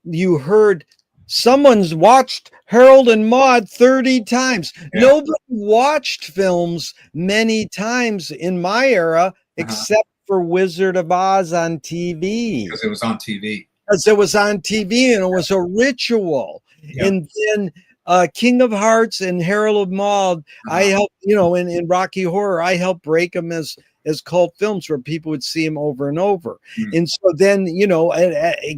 you heard someone's watched Harold and Maude 30 times. Nobody watched films many times in my era, except for Wizard of Oz on TV. Because it was on TV. Because it was on TV and it was a ritual. And then King of Hearts and Harold and Maude, I helped, in Rocky Horror, I helped break them as cult films where people would see them over and over. And so then,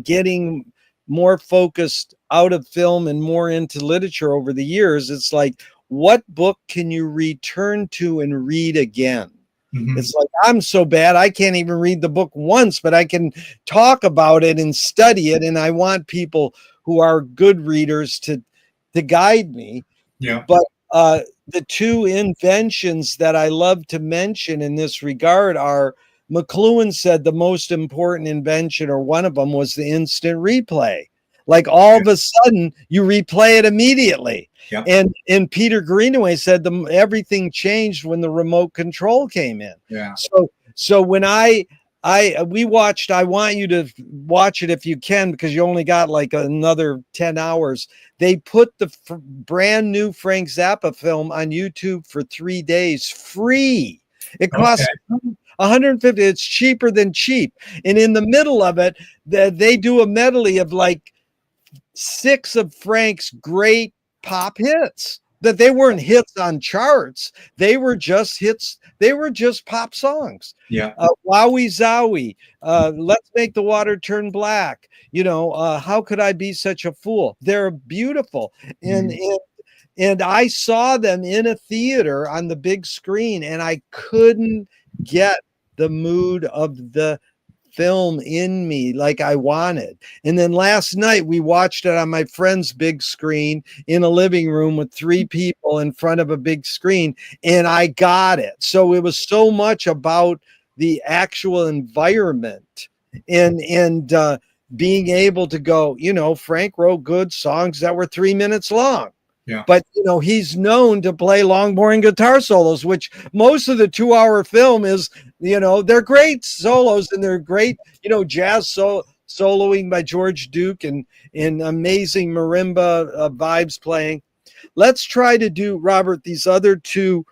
getting more focused out of film and more into literature over the years, it's like, what book can you return to and read again? It's like, I'm so bad, I can't even read the book once, but I can talk about it and study it. And I want people who are good readers to guide me. But the two inventions that I love to mention in this regard are, McLuhan said the most important invention, or one of them, was the instant replay. Like all of a sudden you replay it immediately. And Peter Greenaway said everything changed when the remote control came in. So when we watched, I want you to watch it if you can, because you only got like another 10 hours. They put the brand new Frank Zappa film on YouTube for 3 days free. It costs $150. It's cheaper than cheap. And in the middle of it, they do a medley of like 6 of Frank's great pop hits, that they weren't hits on charts. They were just hits. They were just pop songs. Wowie Zowie, Let's Make the Water Turn Black. How Could I Be Such a Fool? They're beautiful. And I saw them in a theater on the big screen, and I couldn't get the mood of the film in me like I wanted. And then last night we watched it on my friend's big screen in a living room with 3 people in front of a big screen, and I got it. So it was so much about the actual environment and being able to go, Frank wrote good songs that were 3 minutes long. But he's known to play long, boring guitar solos, which most of the 2-hour film is, they're great solos, and they're great, jazz soloing by George Duke and amazing marimba vibes playing. Let's try to do, Robert, these other 2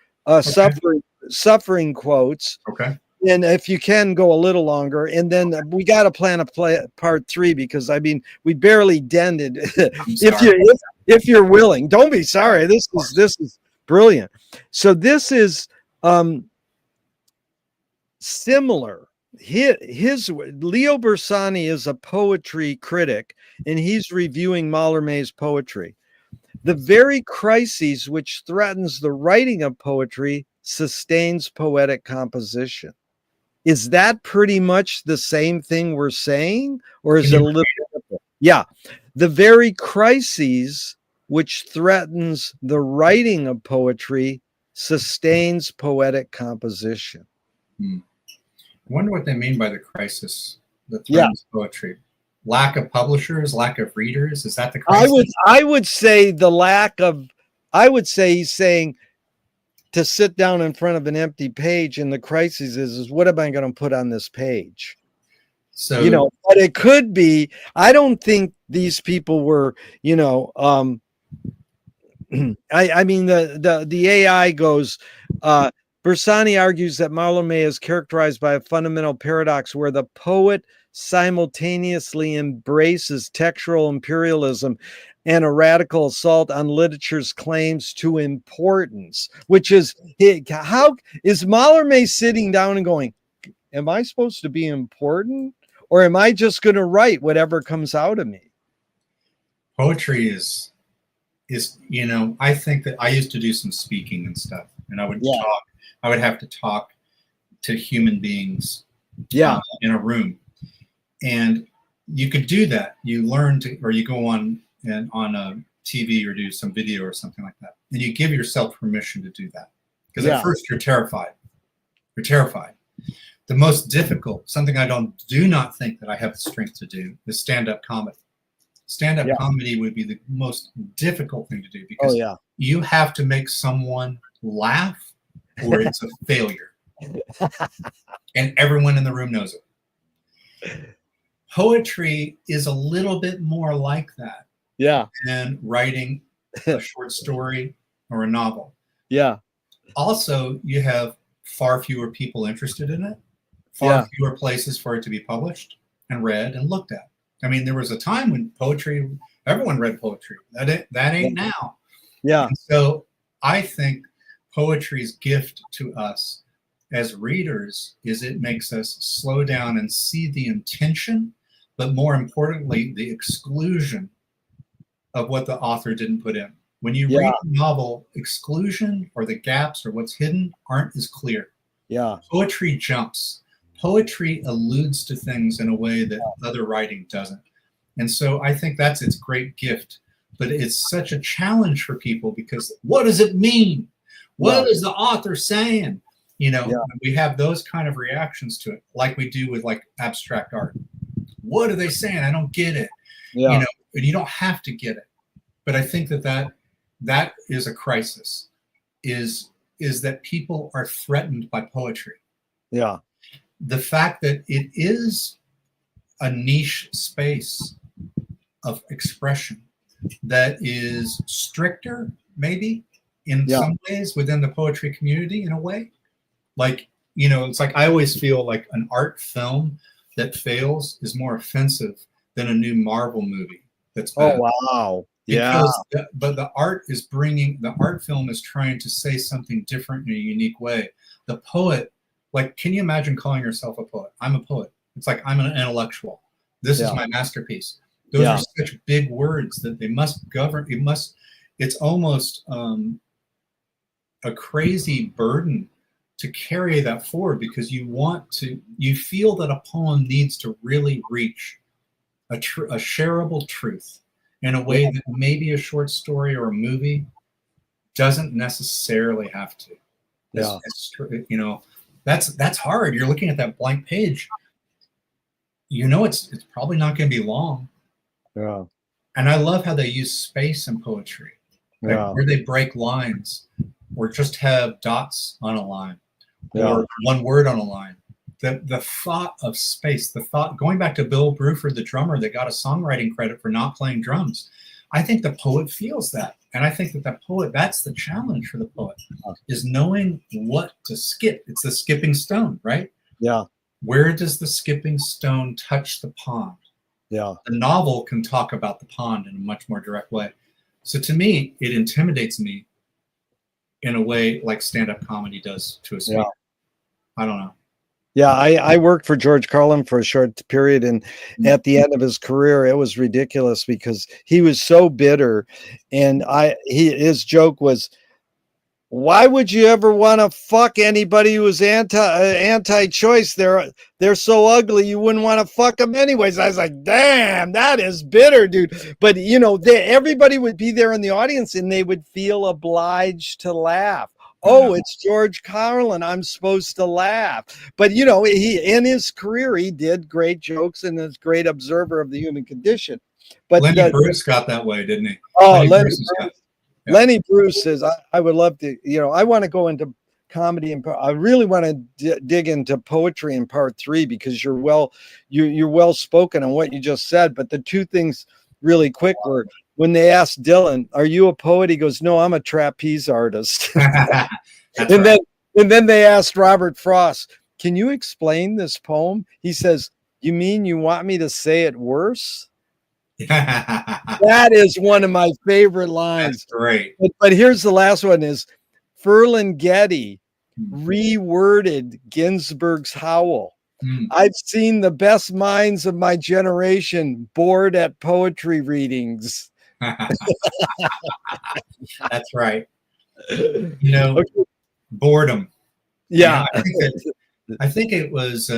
suffering quotes. And if you can go a little longer, and then we got to plan a part 3, because we barely dented. If you're willing, don't be sorry. This is brilliant. So this is similar his Leo Bersani is a poetry critic, and he's reviewing Mallarmé's poetry. The very crises which threatens the writing of poetry sustains poetic composition. Is that pretty much the same thing we're saying, or is it a little different? Yeah. The very crises which threatens the writing of poetry sustains poetic composition. I wonder what they mean by the crisis that threatens poetry. Lack of publishers, lack of readers. Is that the crisis? I would say the lack of, I would say he's saying to sit down in front of an empty page, and the crisis is what am I going to put on this page? So, you know, but it could be, I don't think these people were, you know, I mean, the AI goes, Bersani argues that Mallarmé is characterized by a fundamental paradox where the poet simultaneously embraces textual imperialism and a radical assault on literature's claims to importance, which is, how is Mallarmé sitting down and going, am I supposed to be important, or am I just going to write whatever comes out of me? Poetry is, you know, I think that I used to do some speaking and stuff, and I would talk. I would have to talk to human beings, in a room, and you could do that. You learn to, or you go on a TV or do some video or something like that, and you give yourself permission to do that, because at first you're terrified. You're terrified. The most difficult, something I do not think that I have the strength to do, is stand-up comedy. Stand-up comedy would be the most difficult thing to do, because you have to make someone laugh or it's a failure. And everyone in the room knows it. Poetry is a little bit more like that than writing a short story or a novel. Also, you have far fewer people interested in it, far fewer places for it to be published and read and looked at. I mean, there was a time when poetry, everyone read poetry. That ain't now. And so I think poetry's gift to us as readers is it makes us slow down and see the intention, but more importantly, the exclusion of what the author didn't put in. When you read a novel, exclusion or the gaps or what's hidden aren't as clear. Poetry jumps. Poetry alludes to things in a way that other writing doesn't. And so I think that's its great gift. But it's such a challenge for people, because what does it mean? What is the author saying? You know, we have those kind of reactions to it, like we do with like abstract art. What are they saying? I don't get it. You know, and you don't have to get it. But I think that is a crisis, is that people are threatened by poetry. The fact that it is a niche space of expression that is stricter, maybe, in some ways within the poetry community, in a way. Like, you know, it's like I always feel like an art film that fails is more offensive than a new Marvel movie that's bad. But the art film is trying to say something different in a unique way. The poet, like, can you imagine calling yourself a poet? I'm a poet. It's like, I'm an intellectual. This is my masterpiece. Those are such big words that they must govern. It's almost a crazy burden to carry that forward, because you feel that a poem needs to really reach a shareable truth in a way that maybe a short story or a movie doesn't necessarily have to. You know, that's hard. You're looking at that blank page. You know, it's probably not going to be long. And I love how they use space in poetry, where they break lines, or just have dots on a line, or one word on a line. The thought of space, the thought, going back to Bill Bruford, the drummer that got a songwriting credit for not playing drums. I think the poet feels that. And I think that the poet, that's the challenge for the poet, is knowing what to skip. It's the skipping stone, right? Where does the skipping stone touch the pond? The novel can talk about the pond in a much more direct way. So to me, it intimidates me in a way like stand-up comedy does to a speaker. I don't know. Yeah, I worked for George Carlin for a short period, and at the end of his career, it was ridiculous because he was so bitter, and his joke was, why would you ever want to fuck anybody who was anti-choice? They're so ugly you wouldn't want to fuck them anyways. I was like, damn, that is bitter, dude. But you know, everybody would be there in the audience and they would feel obliged to laugh. Oh, it's George Carlin, I'm supposed to laugh. But you know, he in his career he did great jokes and is a great observer of the human condition. But Lenny Bruce got that way, didn't he? Oh, Yeah. Lenny Bruce says, I would love to, you know, I want to go into comedy and I really want to dig into poetry in part 3 because you're well spoken on what you just said. But the two things really quick were when they asked Dylan, are you a poet? He goes, no, I'm a trapeze artist. And then they asked Robert Frost, can you explain this poem? He says, you mean you want me to say it worse? That is one of my favorite lines. That's great. But here's the last one is Ferlinghetti reworded Ginsberg's Howl. I've seen the best minds of my generation bored at poetry readings. That's right. You know, boredom. Yeah. I think it was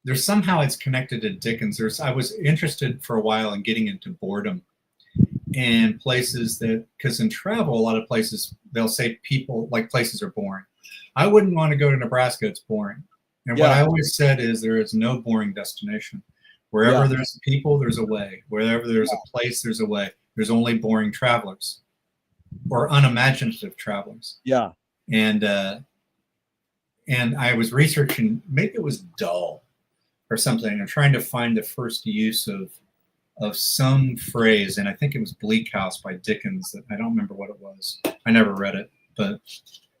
there's somehow it's connected to Dickens. I was interested for a while in getting into boredom and places that, because in travel, a lot of places they'll say people like places are boring. I wouldn't want to go to Nebraska, it's boring. And what I always said is there is no boring destination. Wherever there's people, there's a way. Wherever there's a place, there's a way. There's only boring travelers or unimaginative travelers. Yeah. And I was researching, maybe it was dull or something. I'm trying to find the first use of some phrase, and I think it was Bleak House by Dickens. That I don't remember what it was. I never read it, but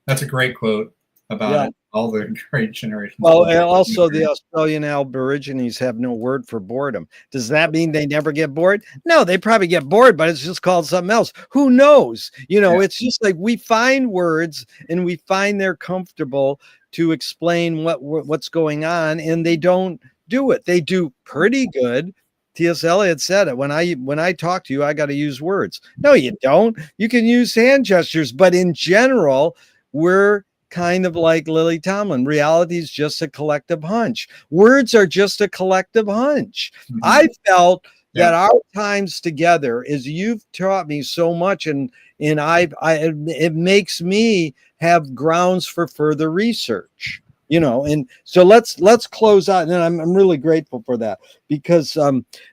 that's a great quote about all the great generations. Well, and also the Australian Aborigines have no word for boredom. Does that mean they never get bored? No, they probably get bored, but it's just called something else. Who knows? You know, it's just like we find words and we find they're comfortable to explain what's going on, and they don't do it. They do pretty good. T.S. Eliot said it. When I talk to you, I got to use words. No, you don't. You can use hand gestures, but in general, we're kind of like Lily Tomlin. Reality is just a collective hunch. Words are just a collective hunch. I felt that our times together, as you've taught me so much, and it makes me have grounds for further research. You know, and so let's close out, and I'm really grateful for that because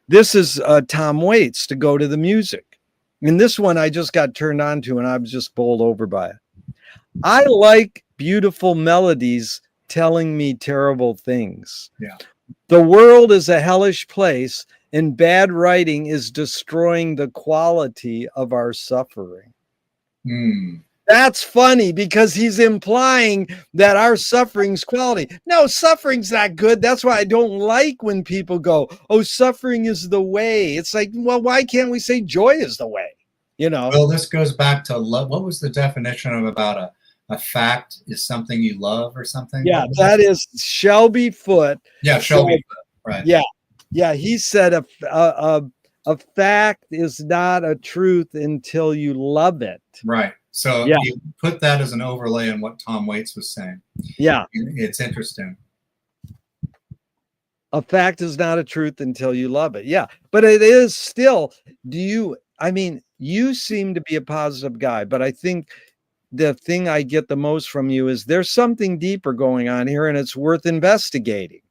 this is Tom Waits, To Go to the Music, and this one I just got turned on to, and I was just bowled over by it. I like beautiful melodies telling me terrible things. Yeah, the world is a hellish place, and bad writing is destroying the quality of our suffering. That's funny because he's implying that our suffering's quality. No, suffering's not good. That's why I don't like when people go, oh, suffering is the way. It's like, well, why can't we say joy is the way? You know? Well, this goes back to love. What was the definition of about a fact is something you love or something? Yeah, that is Shelby Foote. Yeah, Shelby Foote, right. Yeah. Yeah, he said a fact is not a truth until you love it. Right. So you put that as an overlay on what Tom Waits was saying. Yeah. It's interesting. A fact is not a truth until you love it. Yeah. But it is still, you seem to be a positive guy, but I think the thing I get the most from you is there's something deeper going on here and it's worth investigating.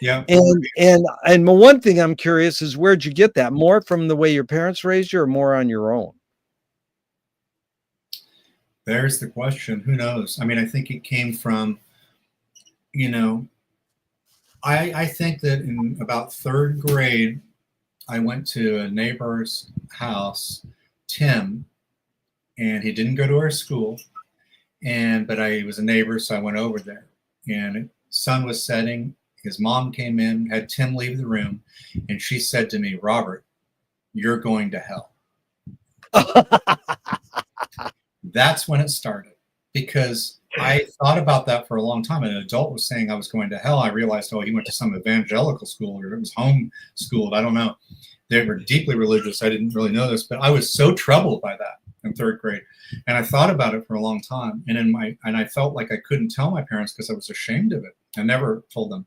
Yeah. And one thing I'm curious is where'd you get that? More from the way your parents raised you or more on your own? There's the question. Who knows? I mean, I think it came from, you know, I think that in about 3rd grade, I went to a neighbor's house, Tim, and he didn't go to our school, but I was a neighbor, so I went over there. And sun was setting. His mom came in, had Tim leave the room, and she said to me, Robert, you're going to hell. That's when it started. because I thought about that for a long time. An adult was saying I was going to hell. I realized, oh, he went to some evangelical school, or it was home schooled. I don't know. They were deeply religious. I didn't really know this, but I was so troubled by that in third grade. And I thought about it for a long time. And I felt like I couldn't tell my parents because I was ashamed of it. I never told them.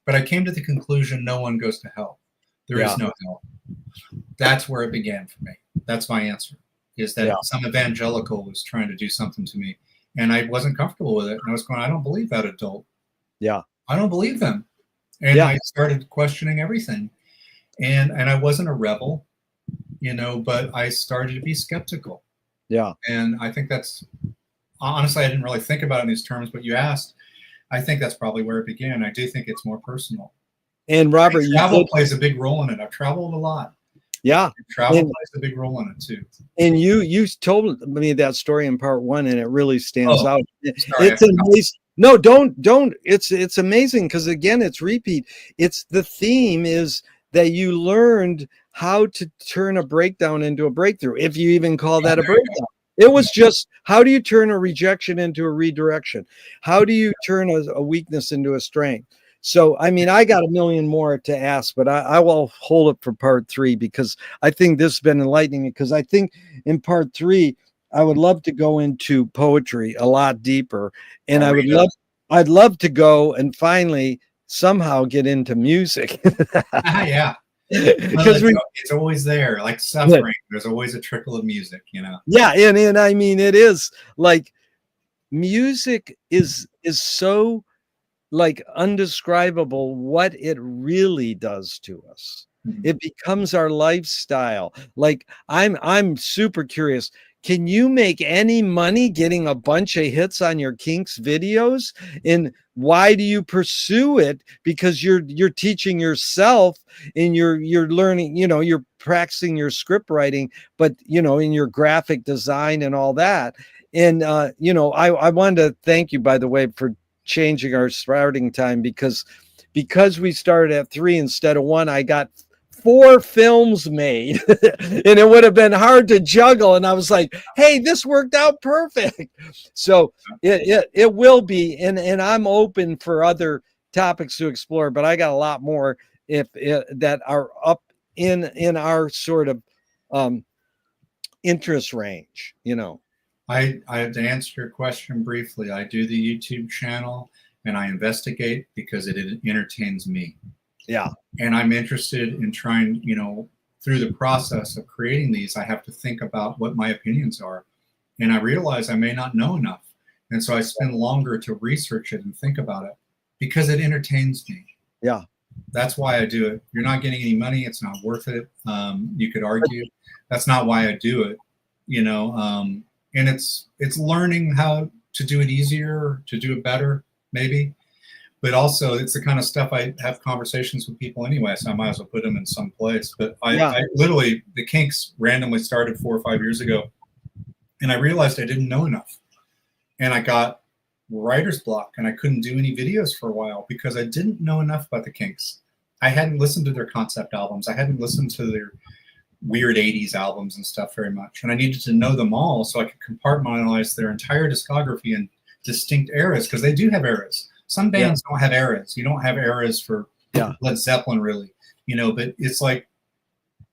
But I came to the conclusion no one goes to hell. There is no hell. That's where it began for me. That's my answer, is that some evangelical was trying to do something to me. And I wasn't comfortable with it. And I was going, I don't believe that adult. Yeah. I don't believe them. And I started questioning everything. And I wasn't a rebel, you know, but I started to be skeptical. Yeah. And I think that's, honestly, I didn't really think about it in these terms, but you asked. I think that's probably where it began. I do think it's more personal. And Robert, travel plays a big role in it. I've traveled a lot. Yeah. Travel plays a big role in it too. And you told me that story in part 1, and it really stands out. Sorry, it's amazing. No, don't. It's amazing because, again, it's repeat. It's the theme is that you learned how to turn a breakdown into a breakthrough, if you even call that a breakdown. It was just, how do you turn a rejection into a redirection? How do you turn a weakness into a strength? So, I mean, I got a million more to ask, but I will hold it for part 3, because I think this has been enlightening, because I think in part 3, I would love to go into poetry a lot deeper. And I'd love to go and finally somehow get into music. Yeah. Because it's always there, like suffering. There's always a trickle of music, you know. Yeah, and I mean, it is like music is so like undescribable what it really does to us. It becomes our lifestyle. Like I'm super curious. Can you make any money getting a bunch of hits on your Kinks videos? And why do you pursue it? Because you're teaching yourself, and you're learning, you know, you're practicing your script writing, but you know, in your graphic design and all that. And you know, I wanted to thank you, by the way, for changing our starting time, because we started at 3 instead of 1. I got 4 films made and it would have been hard to juggle. And I was like, hey, this worked out perfect. So it will be, and I'm open for other topics to explore, but I got a lot more that are up in our sort of interest range, you know. I have to answer your question briefly. I do the YouTube channel and I investigate because it entertains me. Yeah. And I'm interested in trying, you know, through the process of creating these, I have to think about what my opinions are. And I realize I may not know enough. And so I spend longer to research it and think about it because it entertains me. Yeah. That's why I do it. You're not getting any money. It's not worth it. You could argue that's not why I do it, you know. And it's learning how to do it easier, to do it better, maybe. But also, it's the kind of stuff I have conversations with people anyway, so I might as well put them in some place. But I literally, the Kinks randomly started 4 or 5 years ago, and I realized I didn't know enough. And I got writer's block, and I couldn't do any videos for a while because I didn't know enough about the Kinks. I hadn't listened to their concept albums. I hadn't listened to their weird 80s albums and stuff very much. And I needed to know them all so I could compartmentalize their entire discography in distinct eras, because they do have eras. Some bands don't have eras. You don't have eras for Led Zeppelin, really, you know, but it's like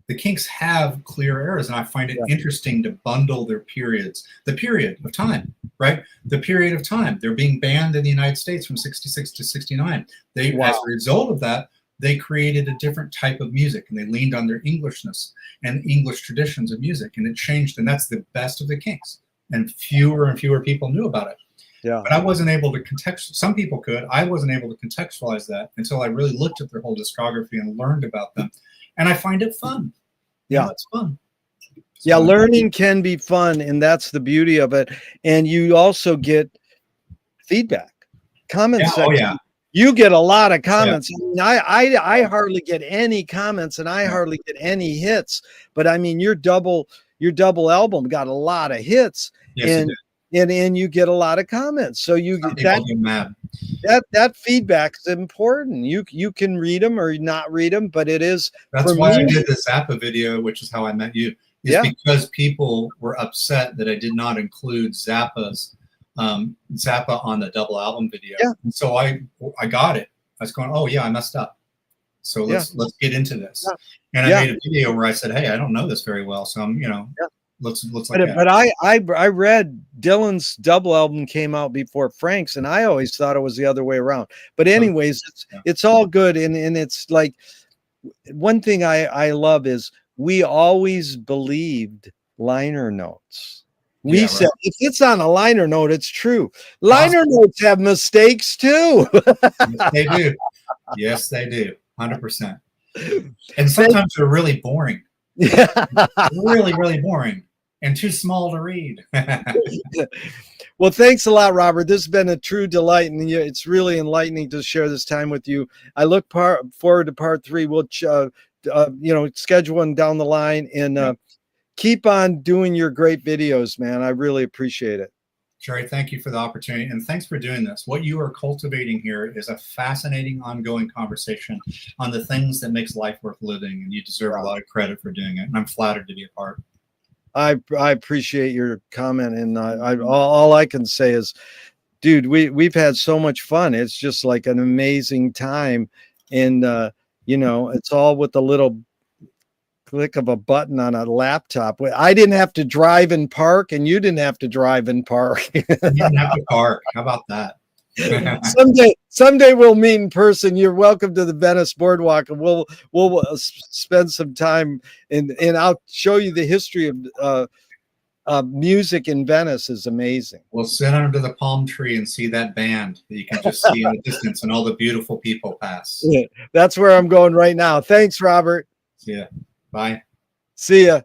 the Kinks have clear eras, and I find it interesting to bundle their periods. The period of time, right? The period of time. They're being banned in the United States from 66 to 69. As a result of that, they created a different type of music, and they leaned on their Englishness and English traditions of music, and it changed. And that's the best of the Kinks. And fewer people knew about it. Yeah. But I wasn't able to some people could. I wasn't able to contextualize that until I really looked at their whole discography and learned about them. And I find it fun. Yeah, you know, it's fun. Yeah, learning can be fun, and that's the beauty of it. And you also get feedback, comments. Oh yeah. You get a lot of comments. Yeah. I mean, I hardly get any comments, and I hardly get any hits. But I mean, your double album got a lot of hits, and you get a lot of comments. So you that feedback is important. You can read them or not read them, but it is. That's why I did the Zappa video, which is how I met you. Is because people were upset that I did not include Zappa's Zappa on the double album video. Yeah. So I got it. I was going, oh yeah, I messed up. So let's get into this. Yeah. And I made a video where I said, hey, I don't know this very well, so I'm, let's look at it. But I read Dylan's double album came out before Frank's, and I always thought it was the other way around. But anyways, it's all good, and it's like one thing I love is we always believed liner notes. We said if it's on a liner note, it's true. Liner notes have mistakes too. Yes, they do. Yes, they do. 100%. And sometimes they're really boring. Yeah. Really, really boring and too small to read. Well, thanks a lot, Robert. This has been a true delight, and it's really enlightening to share this time with you. I look forward to part 3. We'll schedule one down the line, and keep on doing your great videos, man. I really appreciate it. Gerry, thank you for the opportunity, and thanks for doing this. What you are cultivating here is a fascinating, ongoing conversation on the things that makes life worth living, and you deserve a lot of credit for doing it, and I'm flattered to be a part. I appreciate your comment, and all I can say is, dude, we've had so much fun. It's just like an amazing time, and it's all with a little click of a button on a laptop. I didn't have to drive and park, and you didn't have to drive and park. You didn't have to park. How about that? someday we'll meet in person. You're welcome to the Venice Boardwalk, and we'll spend some time, and I'll show you the history of music in Venice is amazing. We'll sit under the palm tree and see that band that you can just see in the distance, and all the beautiful people pass. Yeah, that's where I'm going right now. Thanks, Robert. See ya. Bye. See ya.